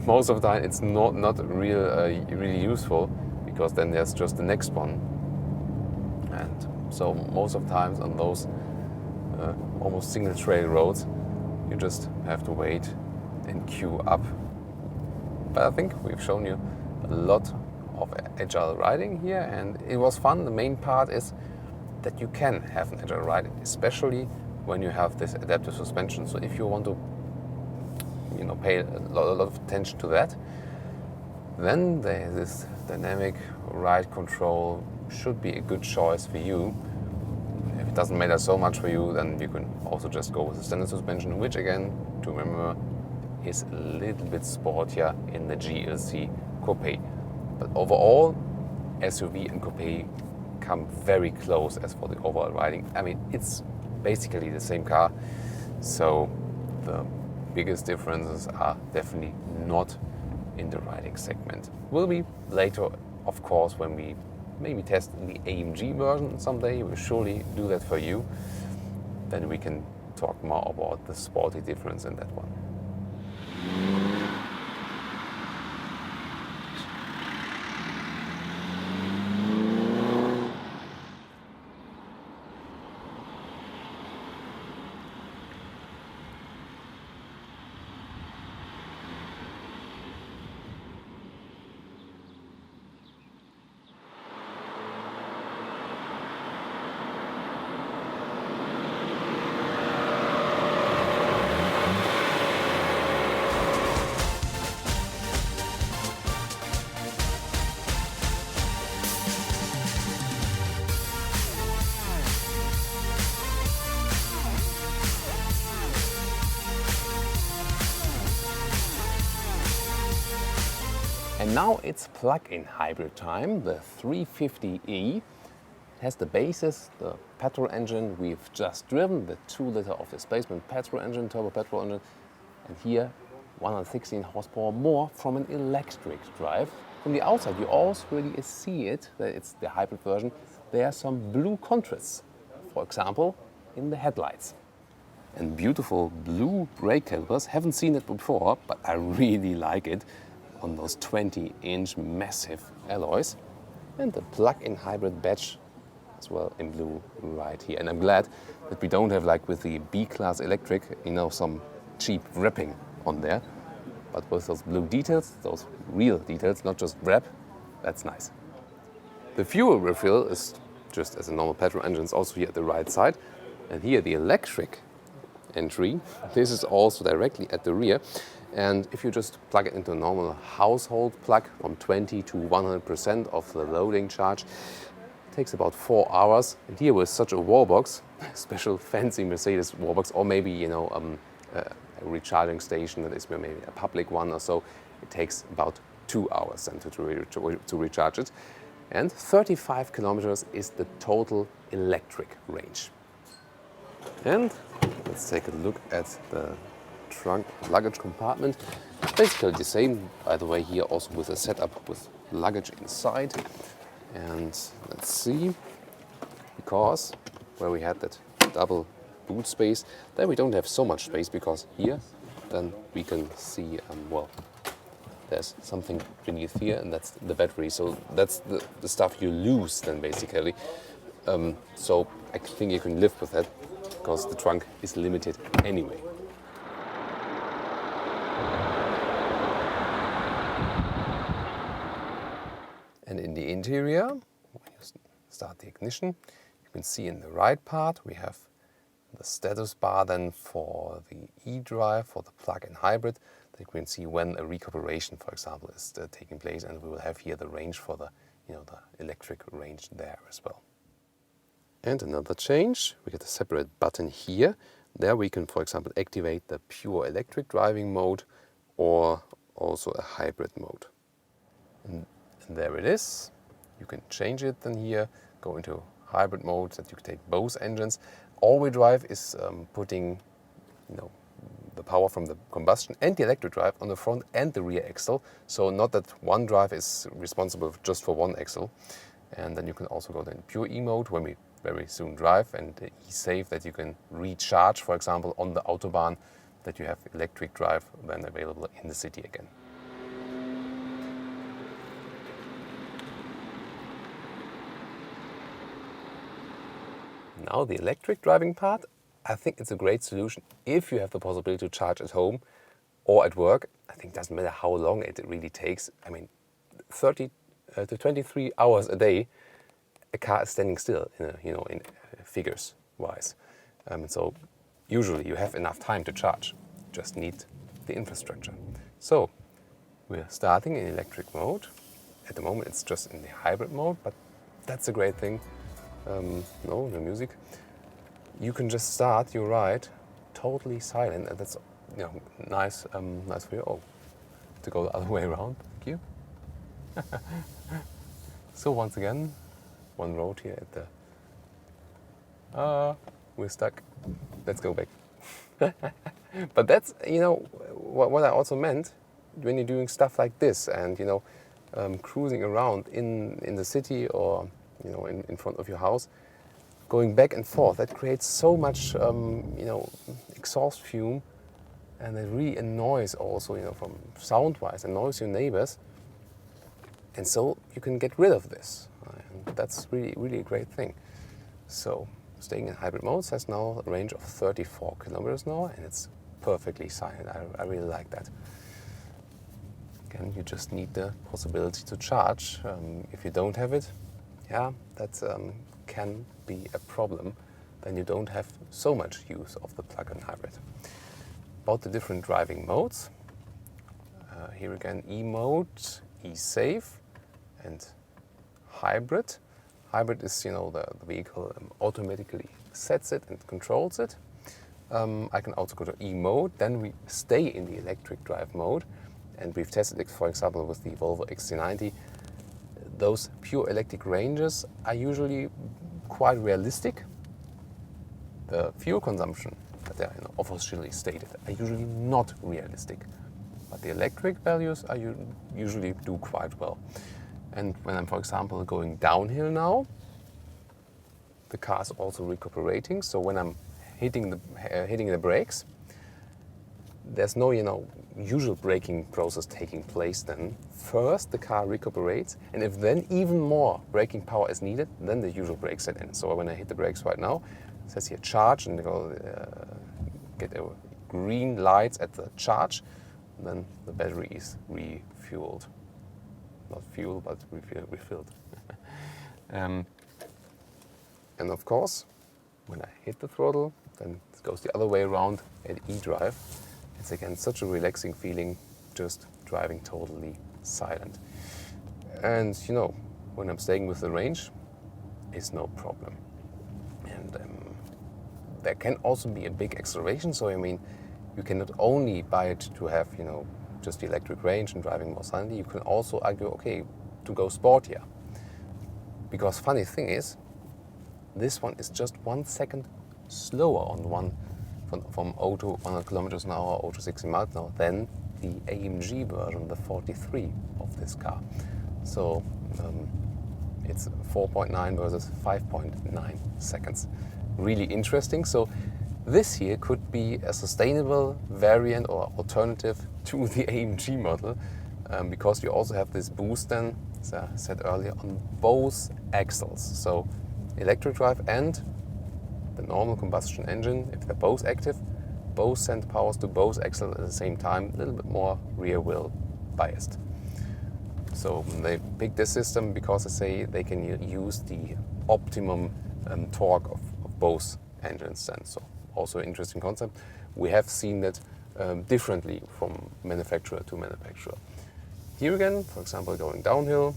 Most of the time it's not really useful, because then there's just the next one. And so most of the times on those almost single trail roads, you just have to wait and queue up. But I think we've shown you a lot of agile riding here, and it was fun. The main part is that you can have an agile riding, especially when you have this adaptive suspension. So if you want to pay a lot of attention to that, then this dynamic ride control should be a good choice for you. If it doesn't matter so much for you, then you can also just go with the standard suspension, which again, to remember, is a little bit sportier in the GLC Coupé. But overall, SUV and Coupé come very close as for the overall riding. I mean, it's basically the same car, so the biggest differences are definitely not in the riding segment. Will be later, of course, when we maybe test the AMG version someday. We'll surely do that for you. Then we can talk more about the sporty difference in that one. And now it's plug-in hybrid time. The 350e has the basis, the petrol engine we've just driven, the 2-liter of displacement petrol engine, turbo petrol engine, and here 116 horsepower more from an electric drive. From the outside you also really see it, that it's the hybrid version. There are some blue contrasts, for example, in the headlights. And beautiful blue brake calipers, haven't seen it before, but I really like it, on those 20-inch massive alloys, and the plug-in hybrid badge as well in blue right here. And I'm glad that we don't have, like with the B-Class electric, some cheap wrapping on there, but with those blue details, those real details, not just wrap, that's nice. The fuel refill is just as a normal petrol engine, is also here at the right side, and here the electric entry, this is also directly at the rear. And if you just plug it into a normal household plug, from 20 to 100% of the loading charge, it takes about 4 hours. And here with such a wallbox, special fancy Mercedes wallbox, or maybe a recharging station that is maybe a public one or so, it takes about 2 hours then to recharge it. And 35 kilometers is the total electric range. And let's take a look at the trunk luggage compartment. Basically the same, by the way, here also with a setup with luggage inside. And let's see, because where we had that double boot space, there we don't have so much space, because here then we can see, there's something beneath here, and that's the battery. So that's the stuff you lose then basically. So I think you can live with that, because the trunk is limited anyway. And in the interior, when you start the ignition, you can see in the right part we have the status bar then for the e-drive, for the plug-in hybrid. That you can see when a recuperation, for example, is taking place, and we will have here the range for the electric range there as well. And another change, we get a separate button here. There we can, for example, activate the pure electric driving mode or also a hybrid mode. And there it is. You can change it then here, go into hybrid mode that you can take both engines. All-wheel drive is putting the power from the combustion and the electric drive on the front and the rear axle. So not that one drive is responsible just for one axle. And then you can also go in pure E mode when we very soon drive, and E-Safe that you can recharge, for example, on the Autobahn, that you have electric drive then available in the city again. Now the electric driving part, I think it's a great solution if you have the possibility to charge at home or at work. I think it doesn't matter how long it really takes. I mean, 30 to 23 hours a day, a car is standing still, in figures wise. So usually you have enough time to charge. You just need the infrastructure. So we're starting in electric mode. At the moment it's just in the hybrid mode, but that's a great thing. No music. You can just start your ride totally silent, and that's nice for you. Oh, to go the other way around. Thank you. So once again, one road here at the. We're stuck. Let's go back. But that's what I also meant when you're doing stuff like this, and cruising around in the city or in front of your house, going back and forth. That creates so much exhaust fume, and it really annoys also from sound-wise, annoys your neighbors. And so you can get rid of this, and that's really a great thing. So staying in hybrid modes has now a range of 34 kilometers an hour, and it's perfectly silent. I really like that. Again, you just need the possibility to charge. If you don't have it, that can be a problem. Then you don't have so much use of the plug-in hybrid. About the different driving modes. Here again, E mode, E-Safe, and hybrid. Hybrid is, the vehicle automatically sets it and controls it. I can also go to E mode, then we stay in the electric drive mode. And we've tested it, for example, with the Volvo XC90. Those pure electric ranges are usually quite realistic. The fuel consumption that they are officially stated are usually not realistic. But the electric values are usually do quite well. And when I'm, for example, going downhill now, the car is also recuperating. So when I'm hitting the brakes, there's no usual braking process taking place. Then first the car recuperates, and if then even more braking power is needed, then the usual brakes set in. So when I hit the brakes right now, it says here charge, and go get a green lights at the charge. Then the battery is refueled. Not fuel, but refilled. And of course, when I hit the throttle, then it goes the other way around at E-Drive. It's again such a relaxing feeling, just driving totally silent. And when I'm staying with the range, it's no problem. And there can also be a big acceleration. So you can not only buy it to have just the electric range and driving more silently. You can also argue, okay, to go sportier. Because funny thing is, this one is just 1 second slower on one from 0 to 100 kilometers an hour, 0 to 60 miles an hour than the AMG version, the 43 of this car. So it's 4.9 versus 5.9 seconds. Really interesting. So this here could be a sustainable variant or alternative to the AMG model, because you also have this boost then, as I said earlier, on both axles. So electric drive and the normal combustion engine, if they're both active, both send powers to both axles at the same time, a little bit more rear wheel biased. So they picked this system because they say they can use the optimum torque of both engines. And so also an interesting concept. We have seen that differently from manufacturer to manufacturer. Here again, for example, going downhill,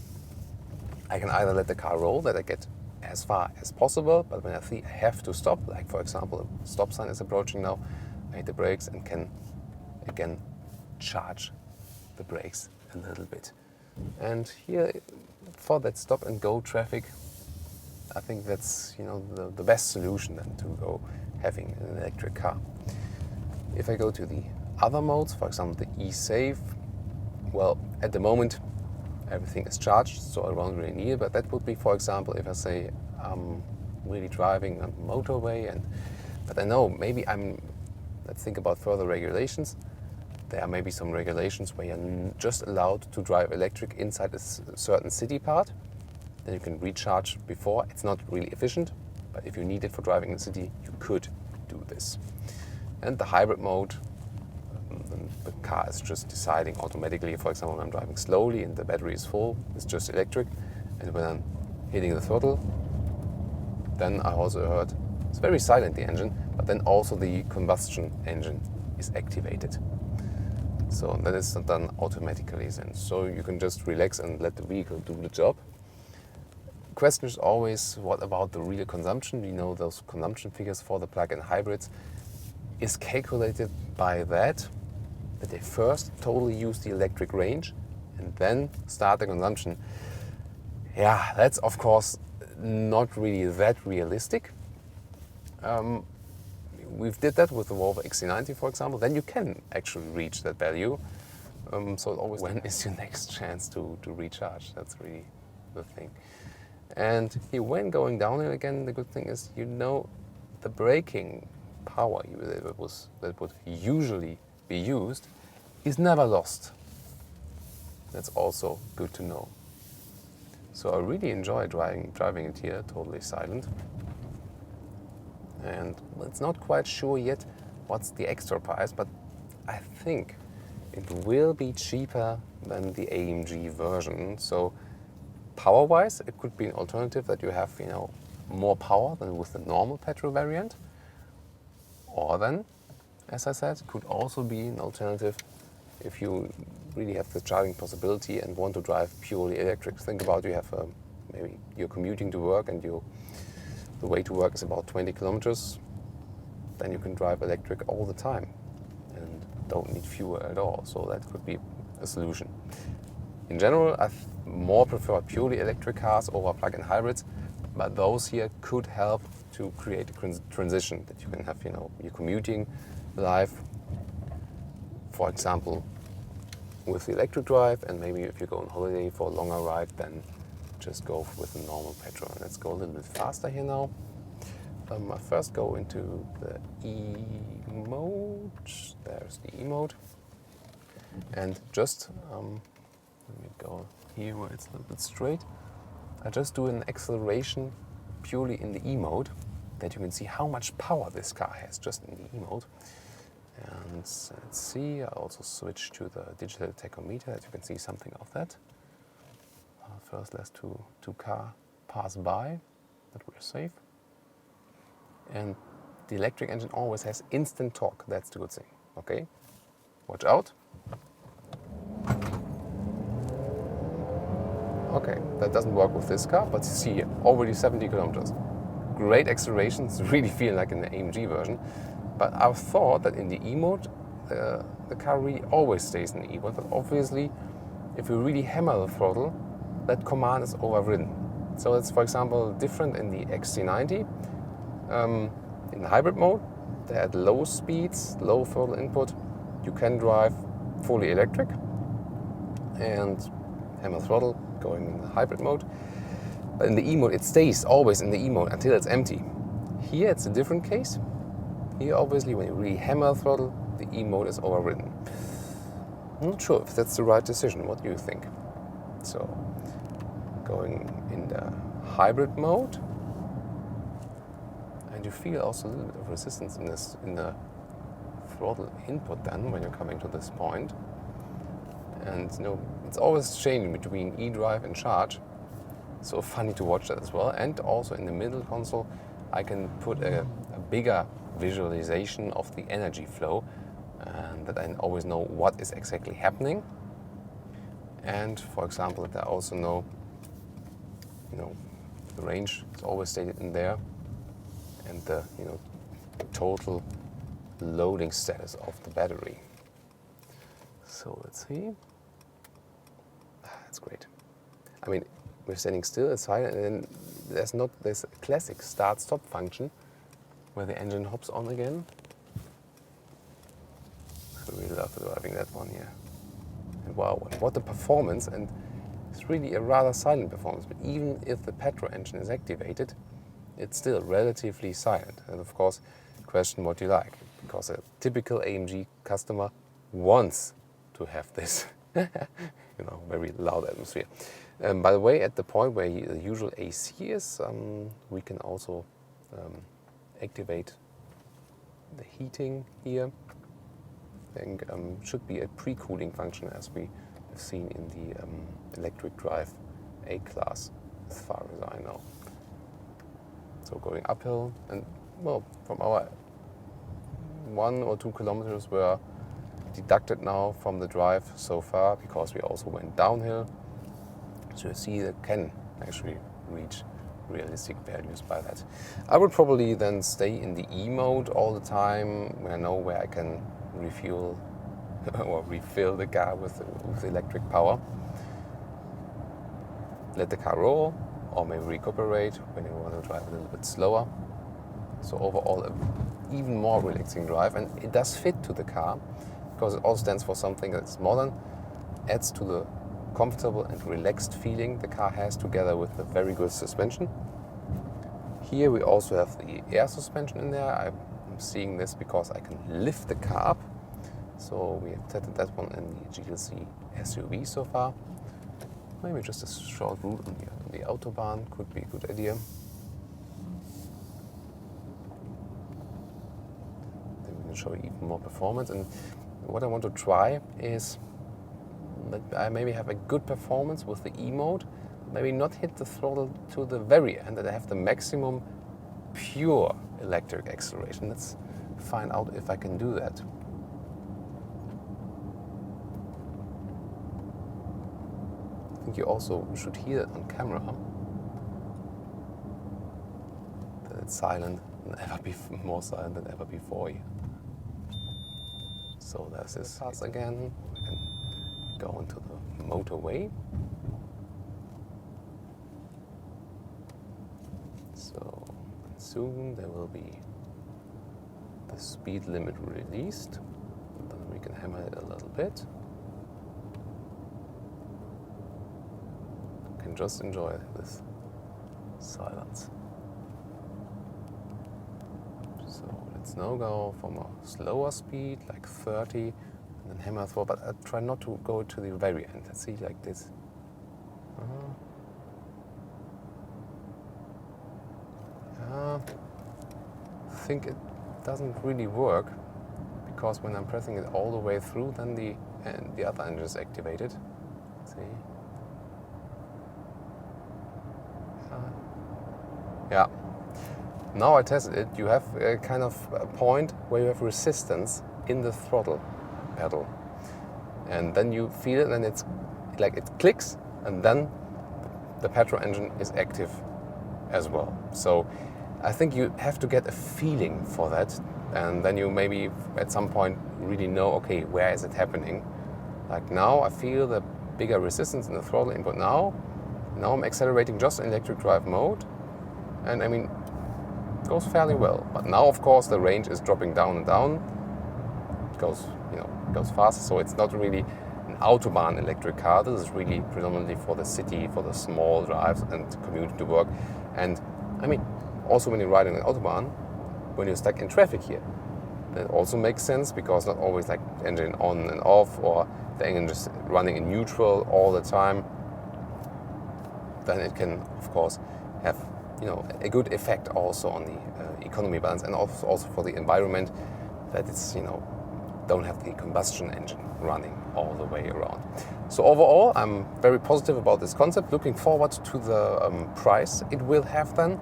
I can either let the car roll, that I get as far as possible, but when I see I have to stop, like for example a stop sign is approaching now, I hit the brakes and can again charge the brakes a little bit. And here for that stop and go traffic, I think that's the best solution then to go having an electric car. If I go to the other modes, for example the e-save, well, at the moment everything is charged, so I won't really need it, but that would be, for example, if I say I'm really driving on a motorway, but I know maybe let's think about further regulations. There are maybe some regulations where you're just allowed to drive electric inside a certain city part. Then you can recharge before. It's not really efficient, but if you need it for driving in the city, you could do this. And the hybrid mode, the car is just deciding automatically. For example, when I'm driving slowly and the battery is full, it's just electric. And when I'm hitting the throttle, then I also heard it's very silent, the engine, but then also the combustion engine is activated. So that is done automatically then. So you can just relax and let the vehicle do the job. The question is always, what about the real consumption? We know those consumption figures for the plug-in hybrids is calculated by that they first totally use the electric range and then start the consumption. Yeah, that's of course not really that realistic. We've did that with the Volvo XC90, for example. Then you can actually reach that value. So always, when is your next chance to recharge? That's really the thing. And here, when going downhill again, the good thing is, the braking power that would usually be used is never lost. That's also good to know. So I really enjoy driving it here, totally silent. And it's not quite sure yet what's the extra price, but I think it will be cheaper than the AMG version. So power-wise, it could be an alternative that you have, more power than with the normal petrol variant. Or then, as I said, could also be an alternative if you really have the charging possibility and want to drive purely electric. Think about you have maybe you're commuting to work and the way to work is about 20 kilometers, then you can drive electric all the time and don't need fuel at all. So that could be a solution. In general, I more prefer purely electric cars over plug-in hybrids, but those here could help to create a transition that you can have, your commuting life, for example, with the electric drive, and maybe if you go on holiday for a longer ride, then just go with the normal petrol. And let's go a little bit faster here now. I first go into the E mode. There's the E mode. And just, let me go here where it's a little bit straight. I just do an acceleration purely in the E mode, that you can see how much power this car has just in the E mode. And let's see, I also switch to the digital tachometer, that you can see something of that. First, let's two car pass by, that we're safe. And the electric engine always has instant torque, that's the good thing, okay? Watch out. Okay, that doesn't work with this car, but you see here, already 70 kilometers. Great acceleration, it's really feeling like in the AMG version. But I thought that in the E mode, the car really always stays in the E mode, but obviously, if you really hammer the throttle, that command is overridden. So it's, for example, different in the XC90. In the hybrid mode, they're at low speeds, low throttle input. You can drive fully electric and hammer throttle going in the hybrid mode. But in the E mode, it stays always in the E mode until it's empty. Here, it's a different case. Here, obviously, when you really hammer throttle, the E mode is overridden. I'm not sure if that's the right decision. What do you think? So, going in the hybrid mode, and you feel also a little bit of resistance in the throttle input then when you're coming to this point. And it's always changing between e-drive and charge. So funny to watch that as well. And also in the middle console, I can put a bigger visualization of the energy flow, and that I always know what is exactly happening. And for example, that I also know, The range is always stated in there, and the total loading status of the battery. So let's see. That's great. I mean, we're standing still, it's silent, and then there's not this classic start-stop function where the engine hops on again. I really love driving that one here. And wow, what a performance! And it's really a rather silent performance. But even if the petrol engine is activated, it's still relatively silent. And of course, question what you like, because a typical AMG customer wants to have this, very loud atmosphere. By the way, at the point where the usual AC is, we can also activate the heating here. I think should be a pre-cooling function, as we have seen in the electric drive A-Class, as far as I know. So going uphill, and well, from our 1 or 2 kilometers were deducted now from the drive so far, because we also went downhill. So you see that can actually reach realistic values by that. I would probably then stay in the E mode all the time, when I know where I can refuel or refill the car with electric power. Let the car roll, or maybe recuperate when you want to drive a little bit slower. So overall, an even more relaxing drive, and it does fit to the car, because it all stands for something that's modern, adds to the comfortable and relaxed feeling the car has, together with the very good suspension. Here we also have the air suspension in there. I'm seeing this because I can lift the car up. So we have tested that one in the GLC SUV so far. Maybe just a short route on the Autobahn could be a good idea. Then we can show you even more performance. And what I want to try is that I maybe have a good performance with the E mode, maybe not hit the throttle to the very end, that I have the maximum pure electric acceleration. Let's find out if I can do that. I think you also should hear it on camera, that it's silent and more silent than ever before here. So there's this parts again. We can go into the motorway. So soon there will be the speed limit released. Then we can hammer it a little bit. You can just enjoy this silence. So let's now go from a slower speed, like 30, and then hammer through, but I try not to go to the very end. Let's see, like this. I think it doesn't really work, because when I'm pressing it all the way through, then the other engine is activated. See? Yeah. Now I tested it. You have a kind of a point where you have resistance in the throttle pedal, and then you feel it, and it's like it clicks, and then the petrol engine is active as well. So I think you have to get a feeling for that, and then you maybe at some point really know, okay, where is it happening? Like now I feel the bigger resistance in the throttle input now. Now I'm accelerating just in electric drive mode, and I mean, it goes fairly well. But now of course the range is dropping down and down. It goes, goes fast, so it's not really an Autobahn electric car. This is really predominantly for the city, for the small drives and commuting to work. And I mean, also when you're riding an Autobahn, when you're stuck in traffic here, that also makes sense, because not always like engine on and off, or the engine just running in neutral all the time. Then it can of course have a good effect also on the economy balance, and also for the environment, that it's don't have the combustion engine running all the way around. So overall, I'm very positive about this concept. Looking forward to the price it will have then.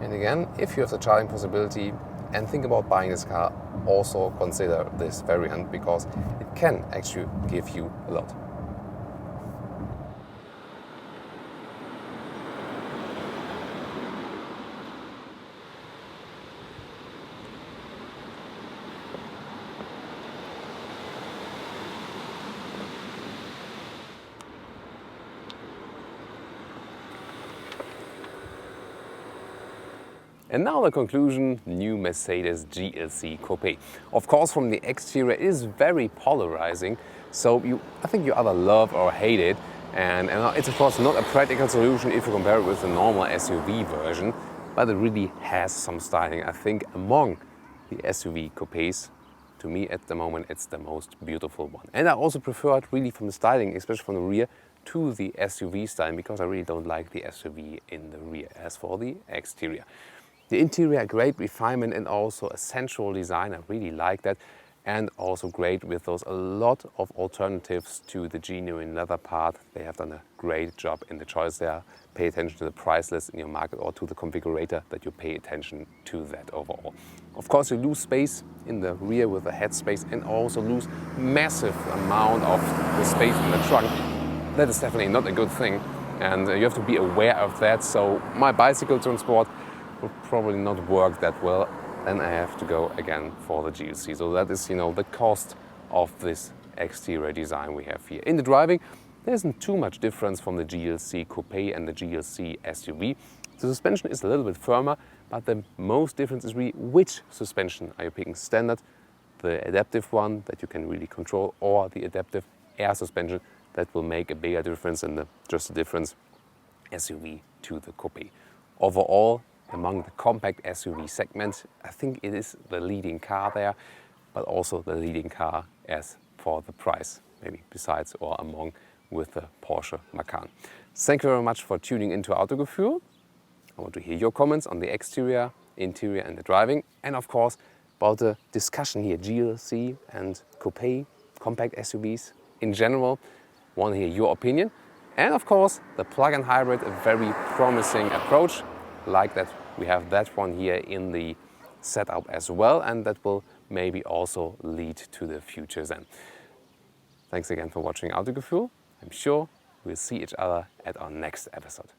And again, if you have the charging possibility and think about buying this car, also consider this variant, because it can actually give you a lot. And now the conclusion, new Mercedes GLC Coupé. Of course, from the exterior it is very polarizing, so I think you either love or hate it. And it's of course not a practical solution if you compare it with the normal SUV version, but it really has some styling. I think among the SUV coupés, to me at the moment it's the most beautiful one. And I also prefer it really from the styling, especially from the rear, to the SUV styling, because I really don't like the SUV in the rear. As for the exterior, the interior, great refinement and also a sensual design. I really like that. And also great with those a lot of alternatives to the genuine leather part. They have done a great job in the choice there. Pay attention to the price list in your market or to the configurator, that you pay attention to that overall. Of course, you lose space in the rear with the headspace and also lose massive amount of the space in the trunk. That is definitely not a good thing, and you have to be aware of that. So my bicycle transport will probably not work that well. Then I have to go again for the GLC. So that is, the cost of this exterior design we have here. In the driving, there isn't too much difference from the GLC Coupé and the GLC SUV. The suspension is a little bit firmer, but the most difference is really which suspension are you picking, standard, the adaptive one that you can really control, or the adaptive air suspension that will make a bigger difference than just the difference SUV to the Coupé. Overall, among the compact SUV segment, I think it is the leading car there, but also the leading car as for the price, maybe besides or among with the Porsche Macan. Thank you very much for tuning into Autogefühl. I want to hear your comments on the exterior, interior and the driving, and of course about the discussion here, GLC and Coupé, compact SUVs in general. I want to hear your opinion. And of course, the plug-in hybrid, a very promising approach. Like that, we have that one here in the setup as well, and that will maybe also lead to the future then. Thanks again for watching Autogefühl. I'm sure we'll see each other at our next episode.